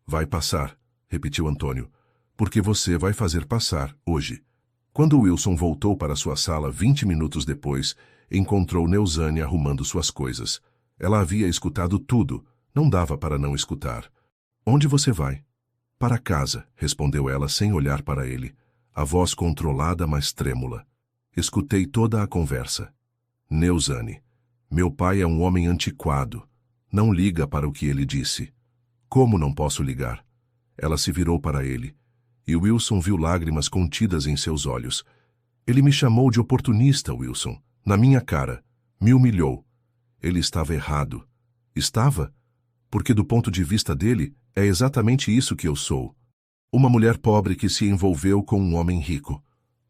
S1: Vai passar, repetiu Antônio. Porque você vai fazer passar, hoje. Quando Wilson voltou para sua sala 20 minutos depois, encontrou Neuzane arrumando suas coisas. Ela havia escutado tudo, Não dava para não escutar. Onde você vai? Para casa, respondeu ela sem olhar para ele, a voz controlada, mas trêmula. Escutei toda a conversa. Neuzane, meu pai é um homem antiquado. Não liga para o que ele disse. Como não posso ligar? Ela se virou para ele, e Wilson viu lágrimas contidas em seus olhos. Ele me chamou de oportunista, Wilson, na minha cara. Me humilhou. Ele estava errado. Estava? Porque do ponto de vista dele, é exatamente isso que eu sou. Uma mulher pobre que se envolveu com um homem rico.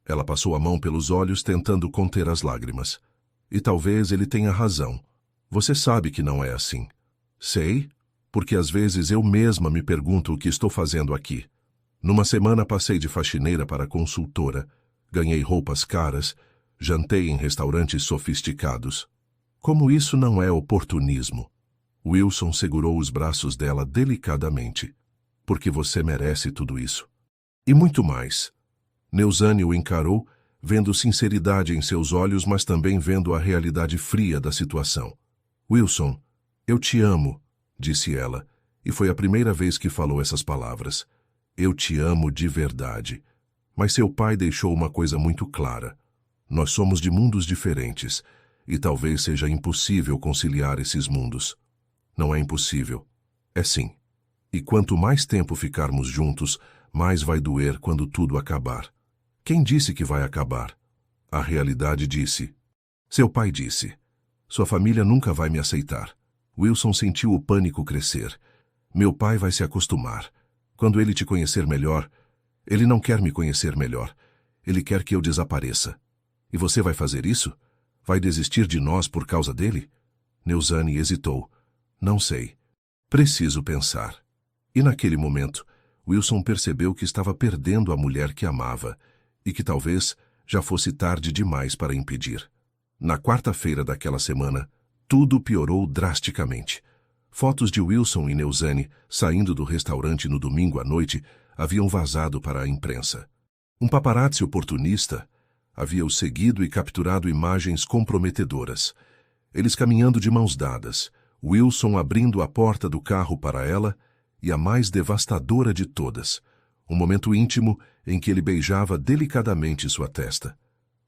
S1: Ela passou a mão pelos olhos tentando conter as lágrimas. E talvez ele tenha razão. Você sabe que não é assim. Sei, porque às vezes eu mesma me pergunto o que estou fazendo aqui. Numa semana passei de faxineira para consultora, ganhei roupas caras, jantei em restaurantes sofisticados. Como isso não é oportunismo? Wilson segurou os braços dela delicadamente. Porque você merece tudo isso. E muito mais. Neuzane o encarou, vendo sinceridade em seus olhos, mas também vendo a realidade fria da situação. Wilson, eu te amo, disse ela, e foi a primeira vez que falou essas palavras. Eu te amo de verdade. Mas seu pai deixou uma coisa muito clara. Nós somos de mundos diferentes, e talvez seja impossível conciliar esses mundos. Não é impossível. É sim. E quanto mais tempo ficarmos juntos, mais vai doer quando tudo acabar. Quem disse que vai acabar? A realidade disse. Seu pai disse. Sua família nunca vai me aceitar. Wilson sentiu o pânico crescer. Meu pai vai se acostumar. Quando ele te conhecer melhor, ele não quer me conhecer melhor. Ele quer que eu desapareça. E você vai fazer isso? Vai desistir de nós por causa dele? Neuzane hesitou. Não sei. Preciso pensar. E naquele momento, Wilson percebeu que estava perdendo a mulher que amava e que talvez já fosse tarde demais para impedir. Na quarta-feira daquela semana, tudo piorou drasticamente. Fotos de Wilson e Neuzane saindo do restaurante no domingo à noite haviam vazado para a imprensa. Um paparazzi oportunista havia os seguido e capturado imagens comprometedoras. Eles caminhando de mãos dadas, Wilson abrindo a porta do carro para ela e a mais devastadora de todas, um momento íntimo em que ele beijava delicadamente sua testa.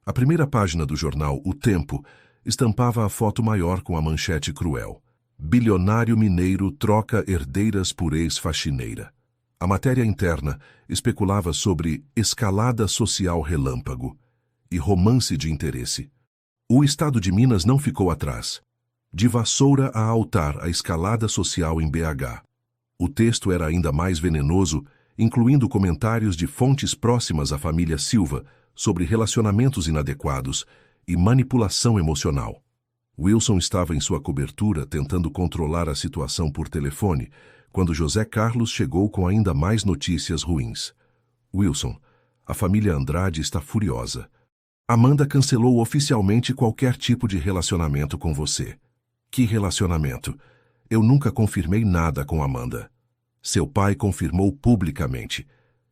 S1: A primeira página do jornal O Tempo estampava a foto maior com a manchete cruel. Bilionário mineiro troca herdeiras por ex-faxineira. A matéria interna especulava sobre escalada social relâmpago e romance de interesse. O estado de Minas não ficou atrás. De vassoura a altar, a escalada social em BH. O texto era ainda mais venenoso, incluindo comentários de fontes próximas à família Silva sobre relacionamentos inadequados e manipulação emocional. Wilson estava em sua cobertura tentando controlar a situação por telefone, quando José Carlos chegou com ainda mais notícias ruins. Wilson, a família Andrade está furiosa. Amanda cancelou oficialmente qualquer tipo de relacionamento com você. Que relacionamento? Eu nunca confirmei nada com Amanda. Seu pai confirmou publicamente.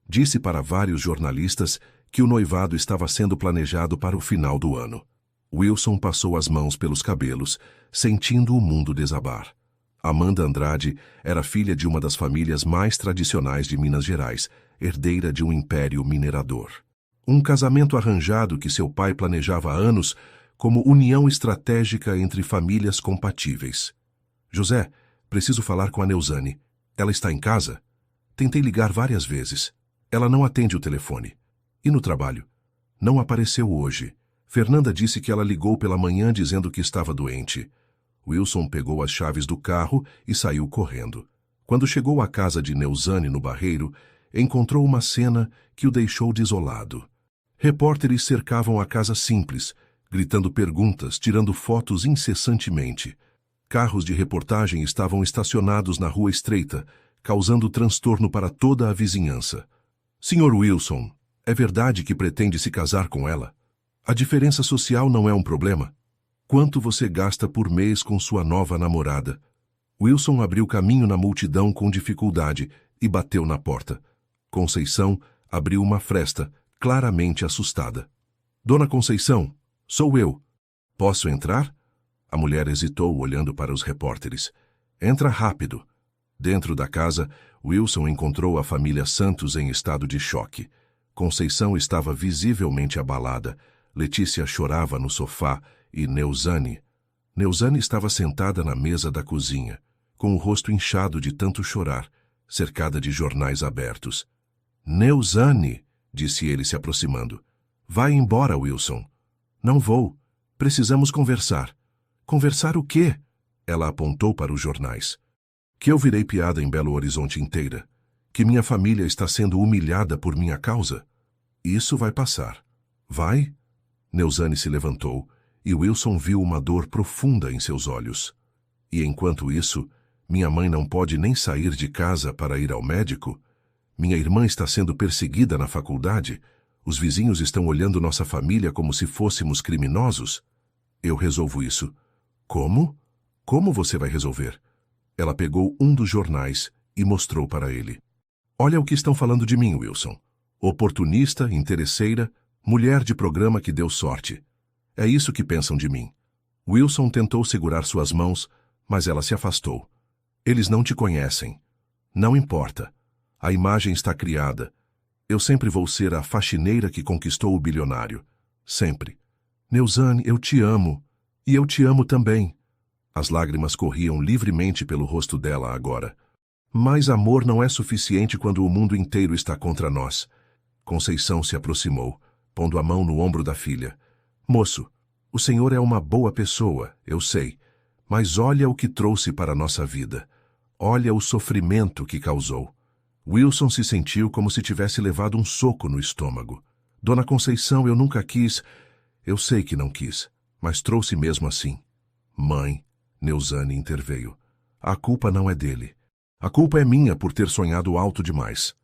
S1: Disse para vários jornalistas que o noivado estava sendo planejado para o final do ano. Wilson passou as mãos pelos cabelos, sentindo o mundo desabar. Amanda Andrade era filha de uma das famílias mais tradicionais de Minas Gerais, herdeira de um império minerador. Um casamento arranjado que seu pai planejava há anos como união estratégica entre famílias compatíveis. José, preciso falar com a Neuzane. Ela está em casa? Tentei ligar várias vezes. Ela não atende o telefone. E no trabalho? Não apareceu hoje. Fernanda disse que ela ligou pela manhã dizendo que estava doente. Wilson pegou as chaves do carro e saiu correndo. Quando chegou à casa de Neuzane no Barreiro, encontrou uma cena que o deixou desolado. Repórteres cercavam a casa simples, gritando perguntas, tirando fotos incessantemente. Carros de reportagem estavam estacionados na rua estreita, causando transtorno para toda a vizinhança. Sr. Wilson, é verdade que pretende se casar com ela? A diferença social não é um problema? Quanto você gasta por mês com sua nova namorada? Wilson abriu caminho na multidão com dificuldade e bateu na porta. Conceição abriu uma fresta, claramente assustada. Dona Conceição, sou eu. Posso entrar? A mulher hesitou, olhando para os repórteres. Entra rápido. Dentro da casa, Wilson encontrou a família Santos em estado de choque. Conceição estava visivelmente abalada. Letícia chorava no sofá e Neuzane estava sentada na mesa da cozinha, com o rosto inchado de tanto chorar, cercada de jornais abertos. Neuzane, disse ele se aproximando. Vai embora, Wilson. Não vou. Precisamos conversar. Conversar o quê? Ela apontou para os jornais. Que eu virei piada em Belo Horizonte inteira. Que minha família está sendo humilhada por minha causa. Isso vai passar. Vai? Neuzane se levantou e Wilson viu uma dor profunda em seus olhos. E enquanto isso, minha mãe não pode nem sair de casa para ir ao médico? Minha irmã está sendo perseguida na faculdade? Os vizinhos estão olhando nossa família como se fôssemos criminosos? Eu resolvo isso. Como? Como você vai resolver? Ela pegou um dos jornais e mostrou para ele. Olha o que estão falando de mim, Wilson. Oportunista, interesseira, mulher de programa que deu sorte. É isso que pensam de mim. Wilson tentou segurar suas mãos, mas ela se afastou. Eles não te conhecem. Não importa. A imagem está criada. Eu sempre vou ser a faxineira que conquistou o bilionário. Sempre. Neuzane, eu te amo. E eu te amo também. As lágrimas corriam livremente pelo rosto dela agora. Mas amor não é suficiente quando o mundo inteiro está contra nós. Conceição se aproximou, pondo a mão no ombro da filha. Moço, o senhor é uma boa pessoa, eu sei. Mas olha o que trouxe para a nossa vida. Olha o sofrimento que causou. Wilson se sentiu como se tivesse levado um soco no estômago. Dona Conceição, eu nunca quis... Eu sei que não quis, mas trouxe mesmo assim. Mãe, Neuzane interveio. A culpa não é dele. A culpa é minha por ter sonhado alto demais.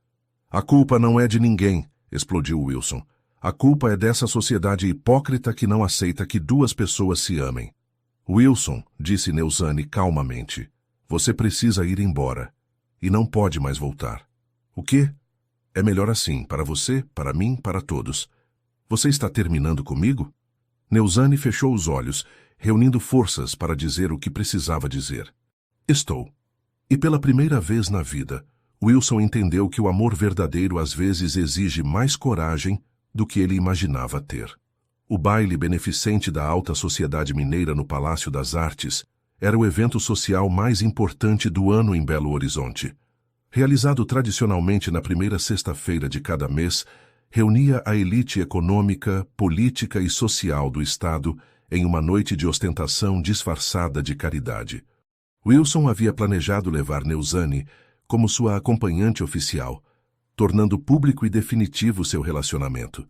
S1: A culpa não é de ninguém, explodiu Wilson. A culpa é dessa sociedade hipócrita que não aceita que duas pessoas se amem. Wilson, disse Neuzane calmamente, você precisa ir embora. E não pode mais voltar. O quê? É melhor assim, para você, para mim, para todos. Você está terminando comigo? Neuzane fechou os olhos, reunindo forças para dizer o que precisava dizer. Estou. E pela primeira vez na vida, Wilson entendeu que o amor verdadeiro às vezes exige mais coragem do que ele imaginava ter. O baile beneficente da alta sociedade mineira no Palácio das Artes era o evento social mais importante do ano em Belo Horizonte. Realizado tradicionalmente na primeira sexta-feira de cada mês, reunia a elite econômica, política e social do Estado em uma noite de ostentação disfarçada de caridade. Wilson havia planejado levar Neuzane como sua acompanhante oficial, tornando público e definitivo seu relacionamento.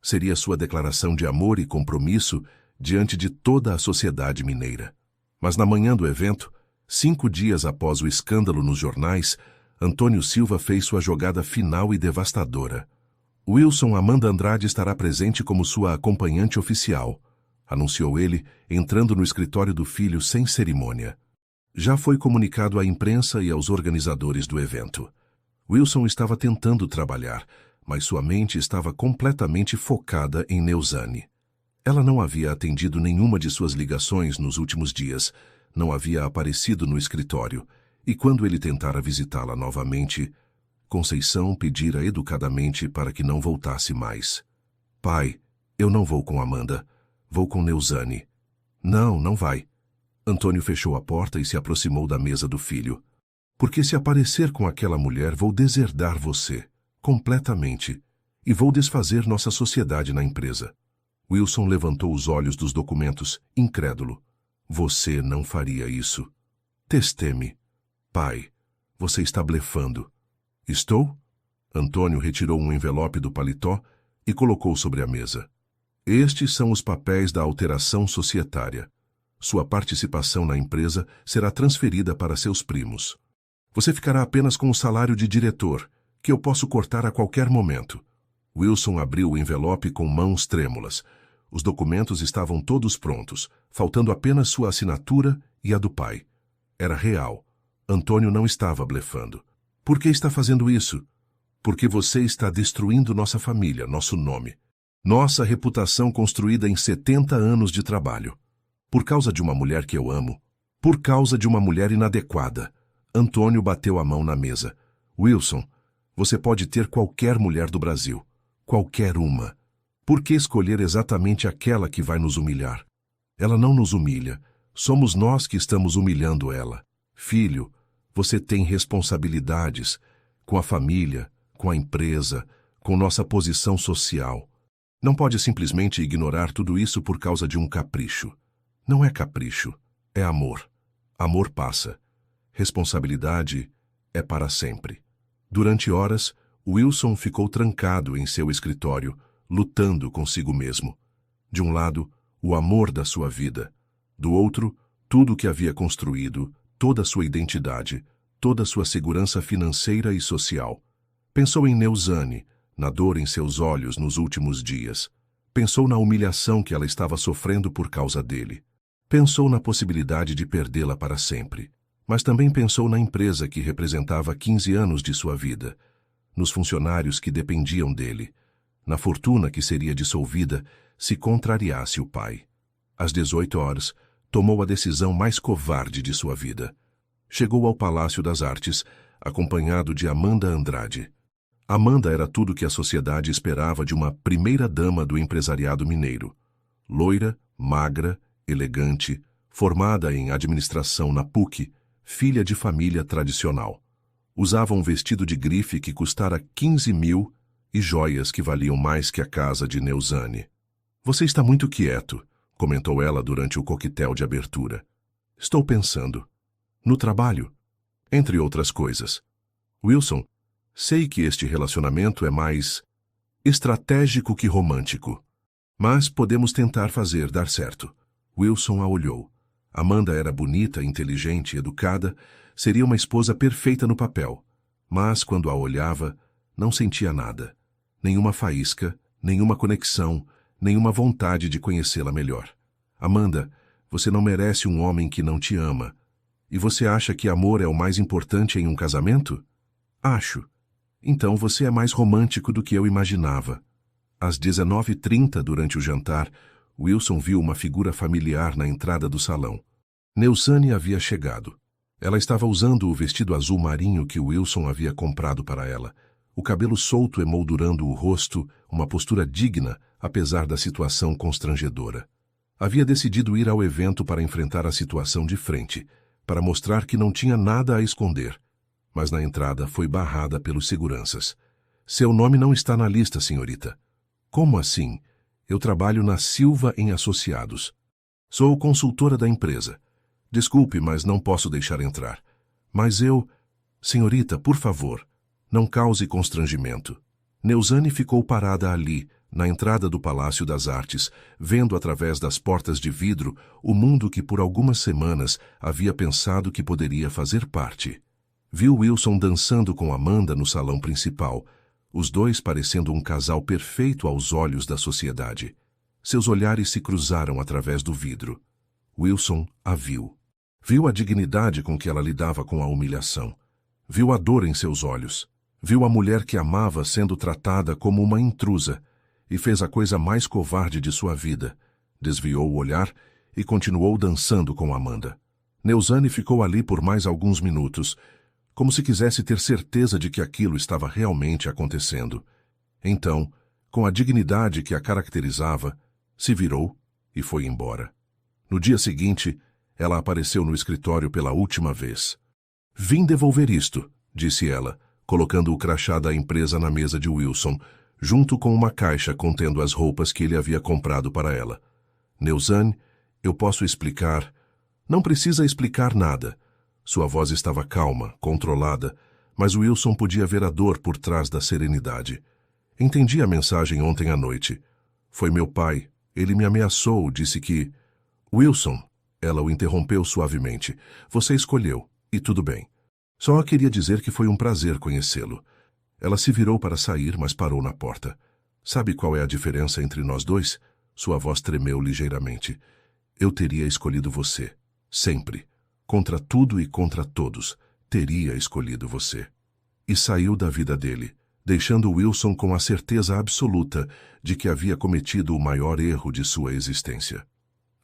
S1: Seria sua declaração de amor e compromisso diante de toda a sociedade mineira. Mas na manhã do evento, 5 dias após o escândalo nos jornais, Antônio Silva fez sua jogada final e devastadora. Wilson Amanda Andrade estará presente como sua acompanhante oficial, anunciou ele, entrando no escritório do filho sem cerimônia. Já foi comunicado à imprensa e aos organizadores do evento. Wilson estava tentando trabalhar, mas sua mente estava completamente focada em Neuzane. Ela não havia atendido nenhuma de suas ligações nos últimos dias, não havia aparecido no escritório, e quando ele tentara visitá-la novamente, Conceição pedira educadamente para que não voltasse mais. Pai, eu não vou com Amanda, vou com Neuzane. Não, não vai. Antônio fechou a porta e se aproximou da mesa do filho. Porque se aparecer com aquela mulher, vou deserdar você, completamente, e vou desfazer nossa sociedade na empresa. Wilson levantou os olhos dos documentos, incrédulo. Você não faria isso. Testeme. Pai, você está blefando. Estou? Antônio retirou um envelope do paletó e colocou sobre a mesa. Estes são os papéis da alteração societária. Sua participação na empresa será transferida para seus primos. Você ficará apenas com o salário de diretor, que eu posso cortar a qualquer momento. Wilson abriu o envelope com mãos trêmulas. Os documentos estavam todos prontos, faltando apenas sua assinatura e a do pai. Era real. Antônio não estava blefando. Por que está fazendo isso? Porque você está destruindo nossa família, nosso nome. Nossa reputação construída em 70 anos de trabalho. Por causa de uma mulher que eu amo. Por causa de uma mulher inadequada. Antônio bateu a mão na mesa. Wilson, você pode ter qualquer mulher do Brasil. Qualquer uma. Por que escolher exatamente aquela que vai nos humilhar? Ela não nos humilha. Somos nós que estamos humilhando ela. Filho, você tem responsabilidades com a família, com a empresa, com nossa posição social. Não pode simplesmente ignorar tudo isso por causa de um capricho. Não é capricho, é amor. Amor passa. Responsabilidade é para sempre. Durante horas, Wilson ficou trancado em seu escritório, lutando consigo mesmo. De um lado, o amor da sua vida. Do outro, tudo o que havia construído, toda a sua identidade, toda a sua segurança financeira e social. Pensou em Neuzane, na dor em seus olhos nos últimos dias. Pensou na humilhação que ela estava sofrendo por causa dele. Pensou na possibilidade de perdê-la para sempre. Mas também pensou na empresa que representava 15 anos de sua vida, nos funcionários que dependiam dele, na fortuna que seria dissolvida se contrariasse o pai. Às 18 horas, tomou a decisão mais covarde de sua vida. Chegou ao Palácio das Artes, acompanhado de Amanda Andrade. Amanda era tudo que a sociedade esperava de uma primeira-dama do empresariado mineiro. Loira, magra, elegante, formada em administração na PUC, filha de família tradicional. Usava um vestido de grife que custara 15 mil e joias que valiam mais que a casa de Neuzane. Você está muito quieto, comentou ela durante o coquetel de abertura. Estou pensando. No trabalho, entre outras coisas. Wilson, sei que este relacionamento é mais estratégico que romântico, mas podemos tentar fazer dar certo. Wilson a olhou. Amanda era bonita, inteligente, educada, seria uma esposa perfeita no papel. Mas, quando a olhava, não sentia nada. Nenhuma faísca, nenhuma conexão, nenhuma vontade de conhecê-la melhor. Amanda, você não merece um homem que não te ama. E você acha que amor é o mais importante em um casamento? Acho. Então você é mais romântico do que eu imaginava. Às 19h30, durante o jantar, Wilson viu uma figura familiar na entrada do salão. Neuzane havia chegado. Ela estava usando o vestido azul marinho que Wilson havia comprado para ela. O cabelo solto emoldurando o rosto, uma postura digna, apesar da situação constrangedora. Havia decidido ir ao evento para enfrentar a situação de frente, para mostrar que não tinha nada a esconder. Mas na entrada foi barrada pelos seguranças. Seu nome não está na lista, senhorita. Como assim? Eu trabalho na Silva em Associados. Sou consultora da empresa. Desculpe, mas não posso deixar entrar. Mas eu... Senhorita, por favor, não cause constrangimento. Neuzane ficou parada ali, na entrada do Palácio das Artes, vendo através das portas de vidro o mundo que por algumas semanas havia pensado que poderia fazer parte. Viu Wilson dançando com Amanda no salão principal, os dois parecendo um casal perfeito aos olhos da sociedade. Seus olhares se cruzaram através do vidro. Wilson a viu. Viu a dignidade com que ela lidava com a humilhação. Viu a dor em seus olhos. Viu a mulher que amava sendo tratada como uma intrusa e fez a coisa mais covarde de sua vida. Desviou o olhar e continuou dançando com Amanda. Neuzane ficou ali por mais alguns minutos, como se quisesse ter certeza de que aquilo estava realmente acontecendo. Então, com a dignidade que a caracterizava, se virou e foi embora. No dia seguinte, ela apareceu no escritório pela última vez. Vim devolver isto, disse ela, colocando o crachá da empresa na mesa de Wilson, junto com uma caixa contendo as roupas que ele havia comprado para ela. Neuzane, eu posso explicar... Não precisa explicar nada. Sua voz estava calma, controlada, mas Wilson podia ver a dor por trás da serenidade. Entendi a mensagem ontem à noite. Foi meu pai. Ele me ameaçou, disse que... Wilson, ela o interrompeu suavemente. Você escolheu, e tudo bem. Só queria dizer que foi um prazer conhecê-lo. Ela se virou para sair, mas parou na porta. Sabe qual é a diferença entre nós dois? Sua voz tremeu ligeiramente. Eu teria escolhido você. Sempre. Contra tudo e contra todos, teria escolhido você. E saiu da vida dele, deixando Wilson com a certeza absoluta de que havia cometido o maior erro de sua existência.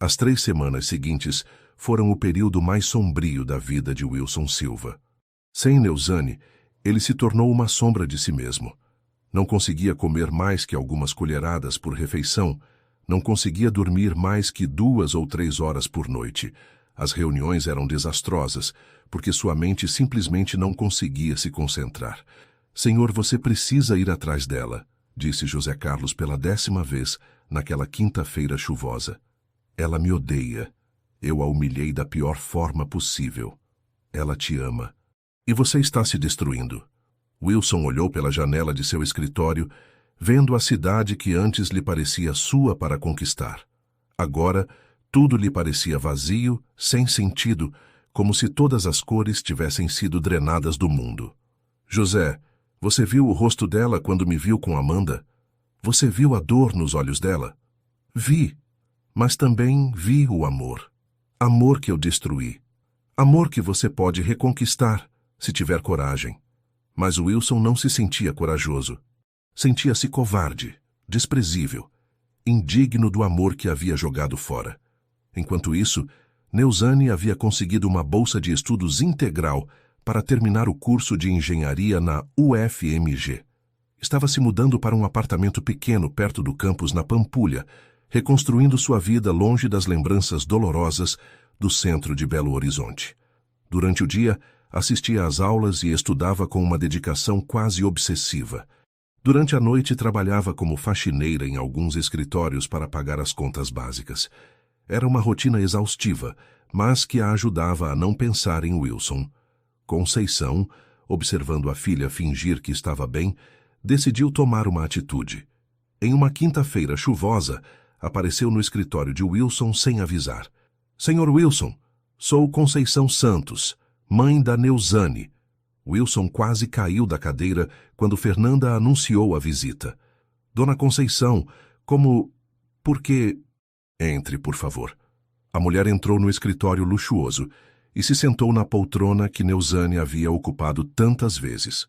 S1: As 3 semanas seguintes foram o período mais sombrio da vida de Wilson Silva. Sem Neuzane, ele se tornou uma sombra de si mesmo. Não conseguia comer mais que algumas colheradas por refeição, não conseguia dormir mais que 2 ou 3 horas por noite. As reuniões eram desastrosas, porque sua mente simplesmente não conseguia se concentrar. Senhor, você precisa ir atrás dela, disse José Carlos pela 10ª vez, naquela quinta-feira chuvosa. Ela me odeia. Eu a humilhei da pior forma possível. Ela te ama. E você está se destruindo. Wilson olhou pela janela de seu escritório, vendo a cidade que antes lhe parecia sua para conquistar. Agora, tudo lhe parecia vazio, sem sentido, como se todas as cores tivessem sido drenadas do mundo. José, você viu o rosto dela quando me viu com Amanda? Você viu a dor nos olhos dela? Vi, mas também vi o amor. Amor que eu destruí. Amor que você pode reconquistar, se tiver coragem. Mas o Wilson não se sentia corajoso. Sentia-se covarde, desprezível, indigno do amor que havia jogado fora. Enquanto isso, Neuzane havia conseguido uma bolsa de estudos integral para terminar o curso de engenharia na UFMG. Estava se mudando para um apartamento pequeno perto do campus na Pampulha, reconstruindo sua vida longe das lembranças dolorosas do centro de Belo Horizonte. Durante o dia, assistia às aulas e estudava com uma dedicação quase obsessiva. Durante a noite, trabalhava como faxineira em alguns escritórios para pagar as contas básicas. Era uma rotina exaustiva, mas que a ajudava a não pensar em Wilson. Conceição, observando a filha fingir que estava bem, decidiu tomar uma atitude. Em uma quinta-feira chuvosa, apareceu no escritório de Wilson sem avisar. Senhor Wilson, sou Conceição Santos, mãe da Neuzane. Wilson quase caiu da cadeira quando Fernanda anunciou a visita. Dona Conceição, como... Por que... Entre, por favor. A mulher entrou no escritório luxuoso e se sentou na poltrona que Neuzane havia ocupado tantas vezes.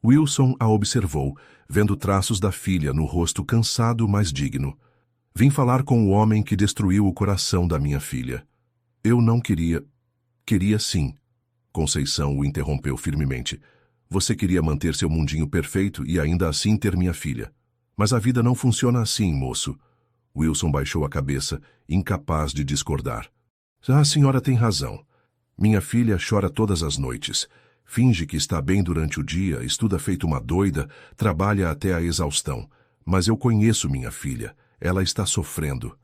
S1: Wilson a observou, vendo traços da filha no rosto cansado, mas digno. Vim falar com o homem que destruiu o coração da minha filha. Eu não queria... Queria sim. Conceição o interrompeu firmemente. Você queria manter seu mundinho perfeito e ainda assim ter minha filha. Mas a vida não funciona assim, moço. Wilson baixou a cabeça, incapaz de discordar. A senhora tem razão. Minha filha chora todas as noites. Finge que está bem durante o dia, estuda feito uma doida, trabalha até a exaustão. Mas eu conheço minha filha. Ela está sofrendo.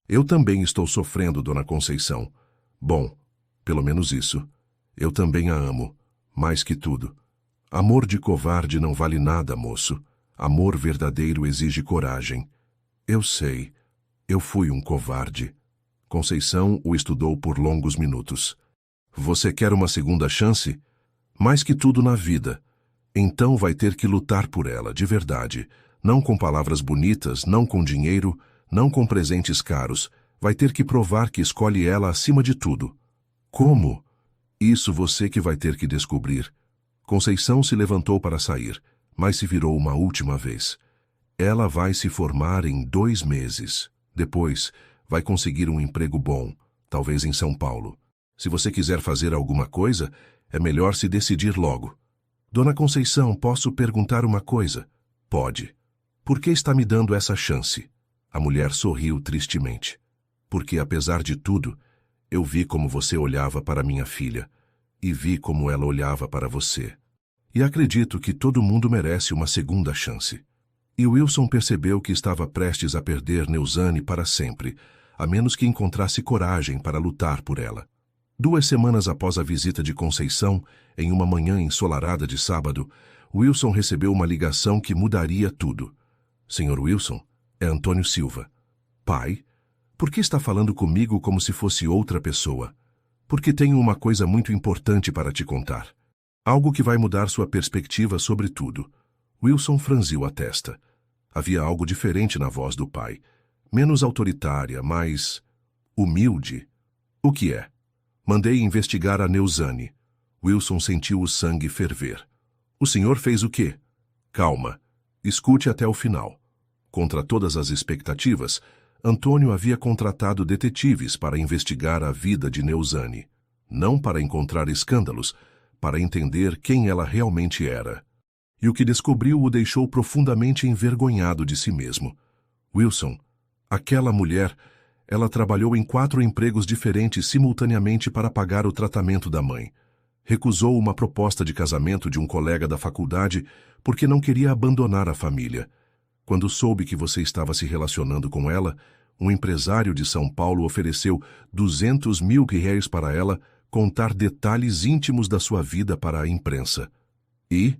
S1: Eu também estou sofrendo, Dona Conceição. Bom, pelo menos isso. Eu também a amo, mais que tudo. Amor de covarde não vale nada, moço. Amor verdadeiro exige coragem. Eu sei. Eu fui um covarde. Conceição o estudou por longos minutos. Você quer uma segunda chance? Mais que tudo na vida. Então vai ter que lutar por ela, de verdade. Não com palavras bonitas, não com dinheiro, não com presentes caros. Vai ter que provar que escolhe ela acima de tudo. Como? Isso você que vai ter que descobrir. Conceição se levantou para sair, mas se virou uma última vez. Ela vai se formar em 2 meses. Depois, vai conseguir um emprego bom, talvez em São Paulo. Se você quiser fazer alguma coisa, é melhor se decidir logo. Dona Conceição, posso perguntar uma coisa? Pode. Por que está me dando essa chance? A mulher sorriu tristemente. Porque, apesar de tudo, eu vi como você olhava para minha filha e vi como ela olhava para você. E acredito que todo mundo merece uma segunda chance. E Wilson percebeu que estava prestes a perder Neuzane para sempre, a menos que encontrasse coragem para lutar por ela. 2 semanas após a visita de Conceição, em uma manhã ensolarada de sábado, Wilson recebeu uma ligação que mudaria tudo. Senhor Wilson, é Antônio Silva. Pai, por que está falando comigo como se fosse outra pessoa? Porque tenho uma coisa muito importante para te contar. Algo que vai mudar sua perspectiva sobre tudo. Wilson franziu a testa. Havia algo diferente na voz do pai. Menos autoritária, mais... humilde. O que é? Mandei investigar a Neuzane. Wilson sentiu o sangue ferver. O senhor fez o quê? Calma. Escute até o final. Contra todas as expectativas, Antônio havia contratado detetives para investigar a vida de Neuzane, não para encontrar escândalos, para entender quem ela realmente era. E o que descobriu o deixou profundamente envergonhado de si mesmo. Wilson, aquela mulher, ela trabalhou em 4 empregos diferentes simultaneamente para pagar o tratamento da mãe. Recusou uma proposta de casamento de um colega da faculdade porque não queria abandonar a família. Quando soube que você estava se relacionando com ela, um empresário de São Paulo ofereceu 200 mil réis para ela contar detalhes íntimos da sua vida para a imprensa. E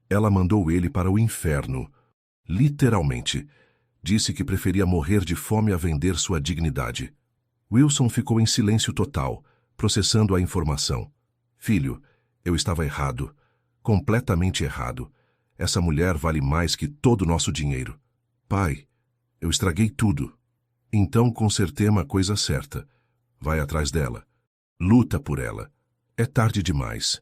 S1: ela mandou ele para o inferno. Literalmente. Disse que preferia morrer de fome a vender sua dignidade. Wilson ficou em silêncio total, processando a informação. Filho, eu estava errado. Completamente errado. Essa mulher vale mais que todo o nosso dinheiro. Pai, eu estraguei tudo. Então consertei uma coisa certa. Vai atrás dela. Luta por ela. É tarde demais.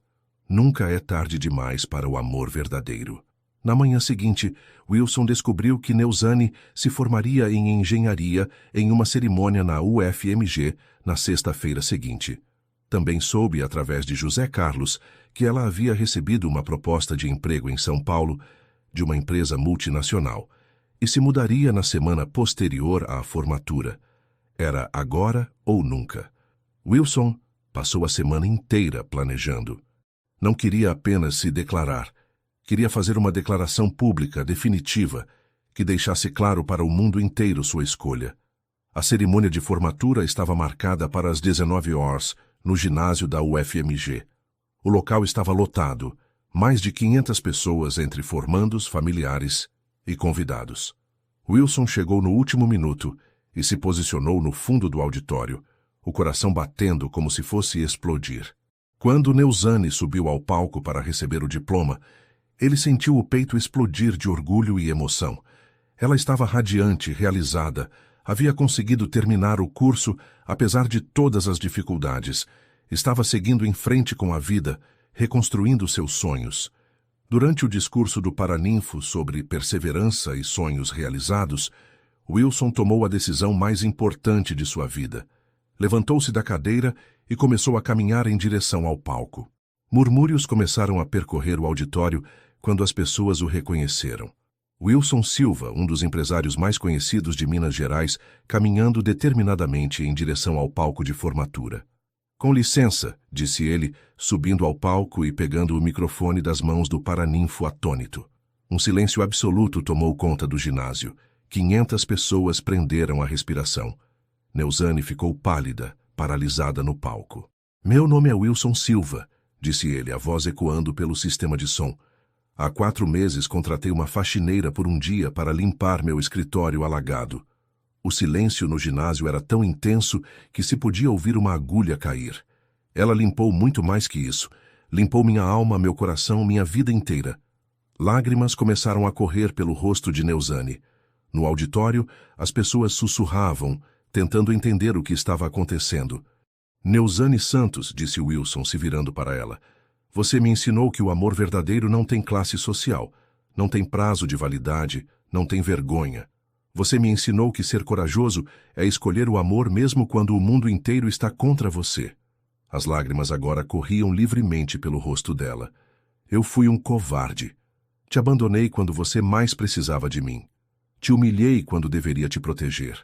S1: Nunca é tarde demais para o amor verdadeiro. Na manhã seguinte, Wilson descobriu que Neuzane se formaria em engenharia em uma cerimônia na UFMG na sexta-feira seguinte. Também soube, através de José Carlos, que ela havia recebido uma proposta de emprego em São Paulo, de uma empresa multinacional, e se mudaria na semana posterior à formatura. Era agora ou nunca. Wilson passou a semana inteira planejando. Não queria apenas se declarar. Queria fazer uma declaração pública, definitiva, que deixasse claro para o mundo inteiro sua escolha. A cerimônia de formatura estava marcada para as 19 horas, no ginásio da UFMG. O local estava lotado, mais de 500 pessoas entre formandos, familiares e convidados. Wilson chegou no último minuto e se posicionou no fundo do auditório, o coração batendo como se fosse explodir. Quando Neuzane subiu ao palco para receber o diploma, ele sentiu o peito explodir de orgulho e emoção. Ela estava radiante, realizada. Havia conseguido terminar o curso, apesar de todas as dificuldades. Estava seguindo em frente com a vida, reconstruindo seus sonhos. Durante o discurso do Paraninfo sobre perseverança e sonhos realizados, Wilson tomou a decisão mais importante de sua vida. Levantou-se da cadeira e começou a caminhar em direção ao palco. Murmúrios começaram a percorrer o auditório quando as pessoas o reconheceram. Wilson Silva, um dos empresários mais conhecidos de Minas Gerais, caminhando determinadamente em direção ao palco de formatura. Com licença, disse ele, subindo ao palco e pegando o microfone das mãos do Paraninfo atônito. Um silêncio absoluto tomou conta do ginásio. 500 pessoas prenderam a respiração. Neuzane ficou pálida, paralisada no palco. Meu nome é Wilson Silva, disse ele, a voz ecoando pelo sistema de som. Há 4 meses contratei uma faxineira por um dia para limpar meu escritório alagado. O silêncio no ginásio era tão intenso que se podia ouvir uma agulha cair. Ela limpou muito mais que isso. Limpou minha alma, meu coração, minha vida inteira. Lágrimas começaram a correr pelo rosto de Neuzane. No auditório, as pessoas sussurravam, tentando entender o que estava acontecendo. Neuzane Santos, disse Wilson, se virando para ela. Você me ensinou que o amor verdadeiro não tem classe social, não tem prazo de validade, não tem vergonha. Você me ensinou que ser corajoso é escolher o amor mesmo quando o mundo inteiro está contra você. As lágrimas agora corriam livremente pelo rosto dela. Eu fui um covarde. Te abandonei quando você mais precisava de mim. Te humilhei quando deveria te proteger.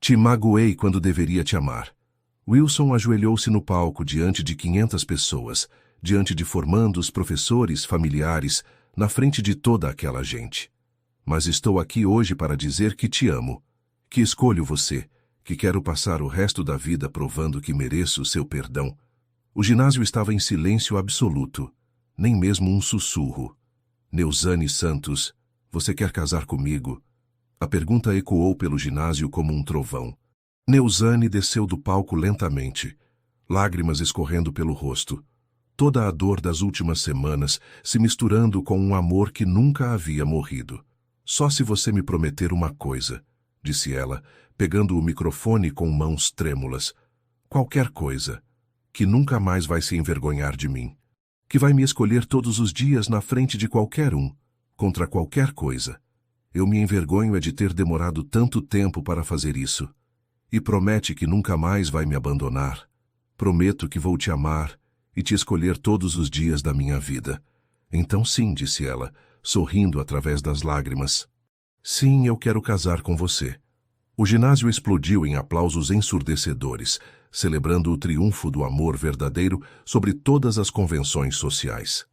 S1: Te magoei quando deveria te amar. Wilson ajoelhou-se no palco diante de 500 pessoas, diante de formandos, professores, familiares, na frente de toda aquela gente. Mas estou aqui hoje para dizer que te amo, que escolho você, que quero passar o resto da vida provando que mereço seu perdão. O ginásio estava em silêncio absoluto, nem mesmo um sussurro. Neuzane Santos, você quer casar comigo? A pergunta ecoou pelo ginásio como um trovão. Neuzane desceu do palco lentamente, lágrimas escorrendo pelo rosto. Toda a dor das últimas semanas se misturando com um amor que nunca havia morrido. Só se você me prometer uma coisa, disse ela, pegando o microfone com mãos trêmulas. Qualquer coisa, que nunca mais vai se envergonhar de mim, que vai me escolher todos os dias na frente de qualquer um, contra qualquer coisa, Eu me envergonho é de ter demorado tanto tempo para fazer isso. E promete que nunca mais vai me abandonar. Prometo que vou te amar e te escolher todos os dias da minha vida. Então sim, disse ela, sorrindo através das lágrimas. Sim, eu quero casar com você. O ginásio explodiu em aplausos ensurdecedores, celebrando o triunfo do amor verdadeiro sobre todas as convenções sociais.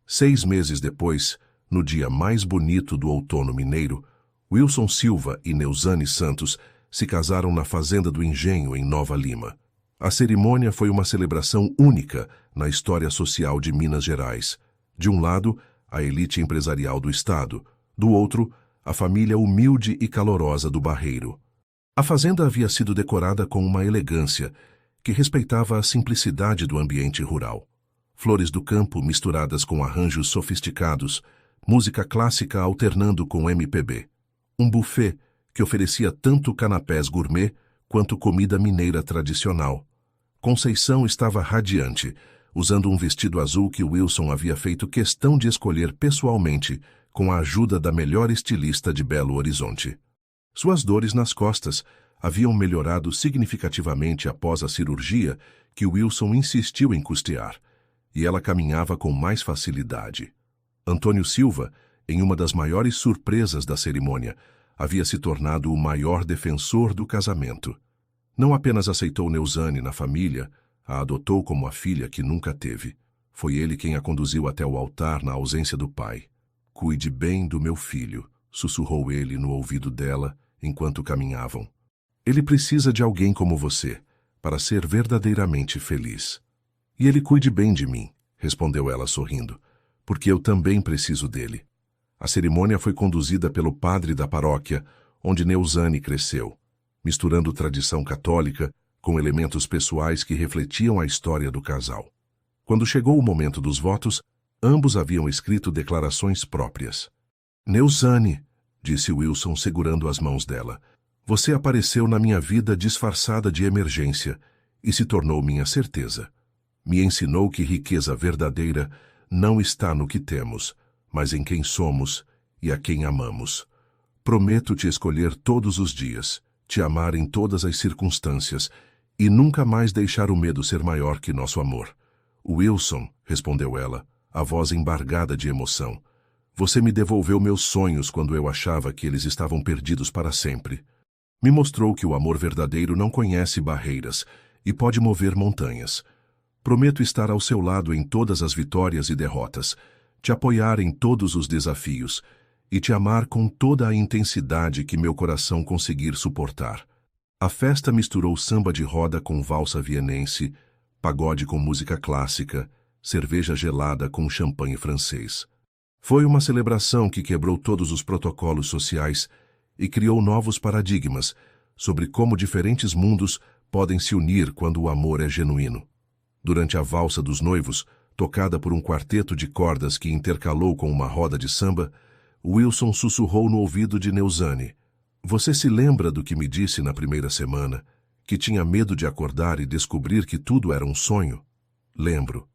S1: 6 meses depois, no dia mais bonito do outono mineiro, Wilson Silva e Neuzane Santos se casaram na Fazenda do Engenho, em Nova Lima. A cerimônia foi uma celebração única na história social de Minas Gerais. De um lado, a elite empresarial do estado, do outro, a família humilde e calorosa do Barreiro. A fazenda havia sido decorada com uma elegância que respeitava a simplicidade do ambiente rural. Flores do campo misturadas com arranjos sofisticados, música clássica alternando com MPB. Um buffet que oferecia tanto canapés gourmet quanto comida mineira tradicional. Conceição estava radiante, usando um vestido azul que Wilson havia feito questão de escolher pessoalmente com a ajuda da melhor estilista de Belo Horizonte. Suas dores nas costas haviam melhorado significativamente após a cirurgia que Wilson insistiu em custear, e ela caminhava com mais facilidade. Antônio Silva, em uma das maiores surpresas da cerimônia, havia se tornado o maior defensor do casamento. Não apenas aceitou Neuzane na família, a adotou como a filha que nunca teve. Foi ele quem a conduziu até o altar na ausência do pai. Cuide bem do meu filho, sussurrou ele no ouvido dela enquanto caminhavam. Ele precisa de alguém como você, para ser verdadeiramente feliz. E ele cuide bem de mim, respondeu ela sorrindo, porque eu também preciso dele. A cerimônia foi conduzida pelo padre da paróquia, onde Neuzane cresceu, misturando tradição católica com elementos pessoais que refletiam a história do casal. Quando chegou o momento dos votos, ambos haviam escrito declarações próprias. Neuzane, disse Wilson segurando as mãos dela, você apareceu na minha vida disfarçada de emergência e se tornou minha certeza. Me ensinou que riqueza verdadeira não está no que temos, mas em quem somos e a quem amamos. Prometo te escolher todos os dias, te amar em todas as circunstâncias e nunca mais deixar o medo ser maior que nosso amor. Wilson, respondeu ela, a voz embargada de emoção, você me devolveu meus sonhos quando eu achava que eles estavam perdidos para sempre. Me mostrou que o amor verdadeiro não conhece barreiras e pode mover montanhas. Prometo estar ao seu lado em todas as vitórias e derrotas, te apoiar em todos os desafios e te amar com toda a intensidade que meu coração conseguir suportar. A festa misturou samba de roda com valsa vienense, pagode com música clássica, cerveja gelada com champanhe francês. Foi uma celebração que quebrou todos os protocolos sociais e criou novos paradigmas sobre como diferentes mundos podem se unir quando o amor é genuíno. Durante a valsa dos noivos, tocada por um quarteto de cordas que intercalou com uma roda de samba, Wilson sussurrou no ouvido de Neuzane. Você se lembra do que me disse na primeira semana, que tinha medo de acordar e descobrir que tudo era um sonho? Lembro.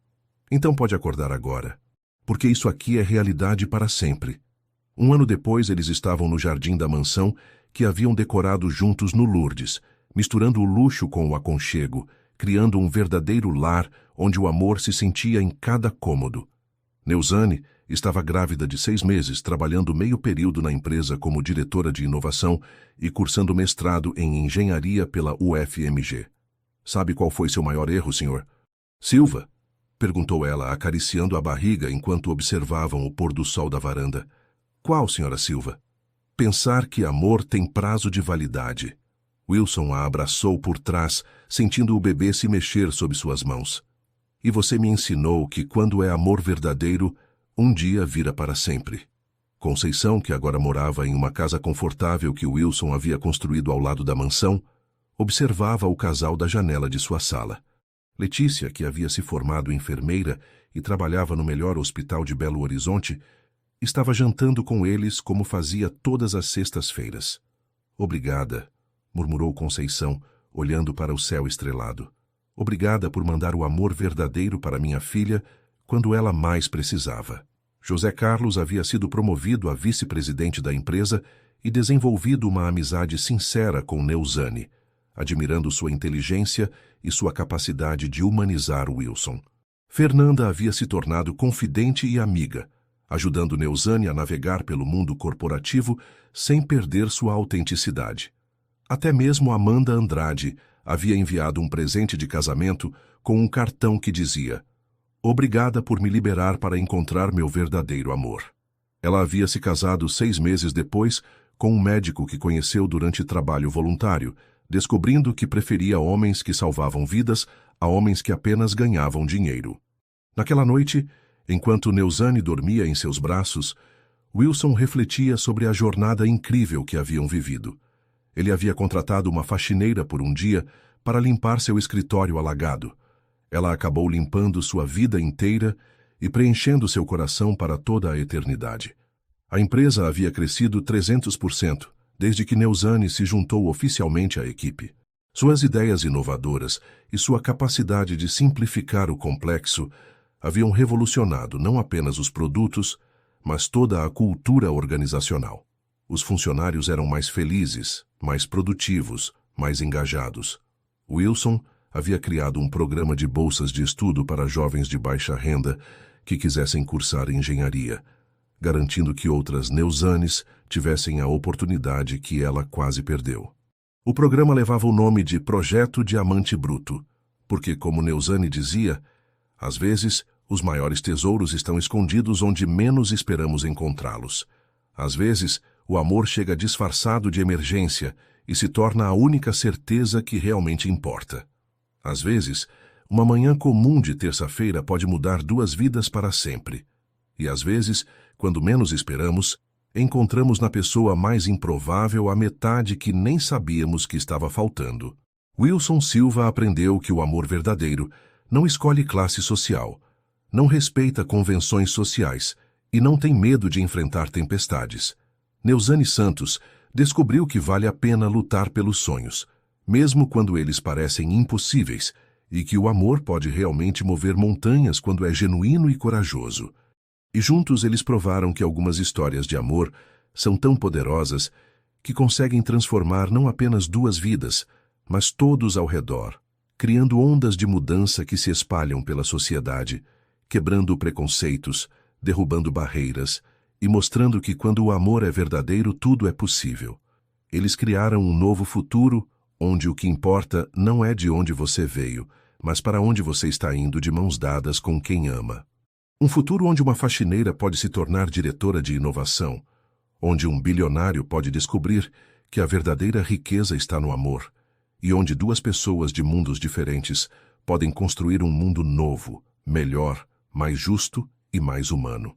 S1: Então pode acordar agora, porque isso aqui é realidade para sempre. 1 ano depois eles estavam no jardim da mansão que haviam decorado juntos no Lourdes, misturando o luxo com o aconchego, criando um verdadeiro lar onde o amor se sentia em cada cômodo. Neuzane estava grávida de 6 meses, trabalhando meio período na empresa como diretora de inovação e cursando mestrado em engenharia pela UFMG. Sabe qual foi seu maior erro, senhor? Silva? Perguntou ela, acariciando a barriga enquanto observavam o pôr do sol da varanda. Qual, senhora Silva? Pensar que amor tem prazo de validade. Wilson a abraçou por trás, sentindo o bebê se mexer sob suas mãos. E você me ensinou que quando é amor verdadeiro, um dia vira para sempre. Conceição, que agora morava em uma casa confortável que Wilson havia construído ao lado da mansão, observava o casal da janela de sua sala. Letícia, que havia se formado enfermeira e trabalhava no melhor hospital de Belo Horizonte, estava jantando com eles como fazia todas as sextas-feiras. Obrigada, murmurou Conceição, olhando para o céu estrelado. Obrigada por mandar o amor verdadeiro para minha filha quando ela mais precisava. José Carlos havia sido promovido a vice-presidente da empresa e desenvolvido uma amizade sincera com Neuzane, admirando sua inteligência e sua capacidade de humanizar Wilson. Fernanda havia se tornado confidente e amiga, ajudando Neuzane a navegar pelo mundo corporativo sem perder sua autenticidade. Até mesmo Amanda Andrade havia enviado um presente de casamento com um cartão que dizia: "Obrigada por me liberar para encontrar meu verdadeiro amor." Ela havia se casado 6 meses depois com um médico que conheceu durante trabalho voluntário, descobrindo que preferia homens que salvavam vidas a homens que apenas ganhavam dinheiro. Naquela noite, enquanto Neuzane dormia em seus braços, Wilson refletia sobre a jornada incrível que haviam vivido. Ele havia contratado uma faxineira por um dia para limpar seu escritório alagado. Ela acabou limpando sua vida inteira e preenchendo seu coração para toda a eternidade. A empresa havia crescido 300% desde que Neuzane se juntou oficialmente à equipe. Suas ideias inovadoras e sua capacidade de simplificar o complexo haviam revolucionado não apenas os produtos, mas toda a cultura organizacional. Os funcionários eram mais felizes, mais produtivos, mais engajados. Wilson havia criado um programa de bolsas de estudo para jovens de baixa renda que quisessem cursar engenharia, garantindo que outras Neuzanes tivessem a oportunidade que ela quase perdeu. O programa levava o nome de Projeto Diamante Bruto, porque, como Neuzane dizia, às vezes os maiores tesouros estão escondidos onde menos esperamos encontrá-los. Às vezes, o amor chega disfarçado de emergência e se torna a única certeza que realmente importa. Às vezes, uma manhã comum de terça-feira pode mudar 2 vidas para sempre. E às vezes, quando menos esperamos, encontramos na pessoa mais improvável a metade que nem sabíamos que estava faltando. Wilson Silva aprendeu que o amor verdadeiro não escolhe classe social, não respeita convenções sociais e não tem medo de enfrentar tempestades. Neuzane Santos descobriu que vale a pena lutar pelos sonhos, mesmo quando eles parecem impossíveis, e que o amor pode realmente mover montanhas quando é genuíno e corajoso. E juntos eles provaram que algumas histórias de amor são tão poderosas que conseguem transformar não apenas 2 vidas, mas todos ao redor, criando ondas de mudança que se espalham pela sociedade, quebrando preconceitos, derrubando barreiras e mostrando que quando o amor é verdadeiro tudo é possível. Eles criaram um novo futuro onde o que importa não é de onde você veio, mas para onde você está indo de mãos dadas com quem ama. Um futuro onde uma faxineira pode se tornar diretora de inovação, onde um bilionário pode descobrir que a verdadeira riqueza está no amor, e onde 2 pessoas de mundos diferentes podem construir um mundo novo, melhor, mais justo e mais humano.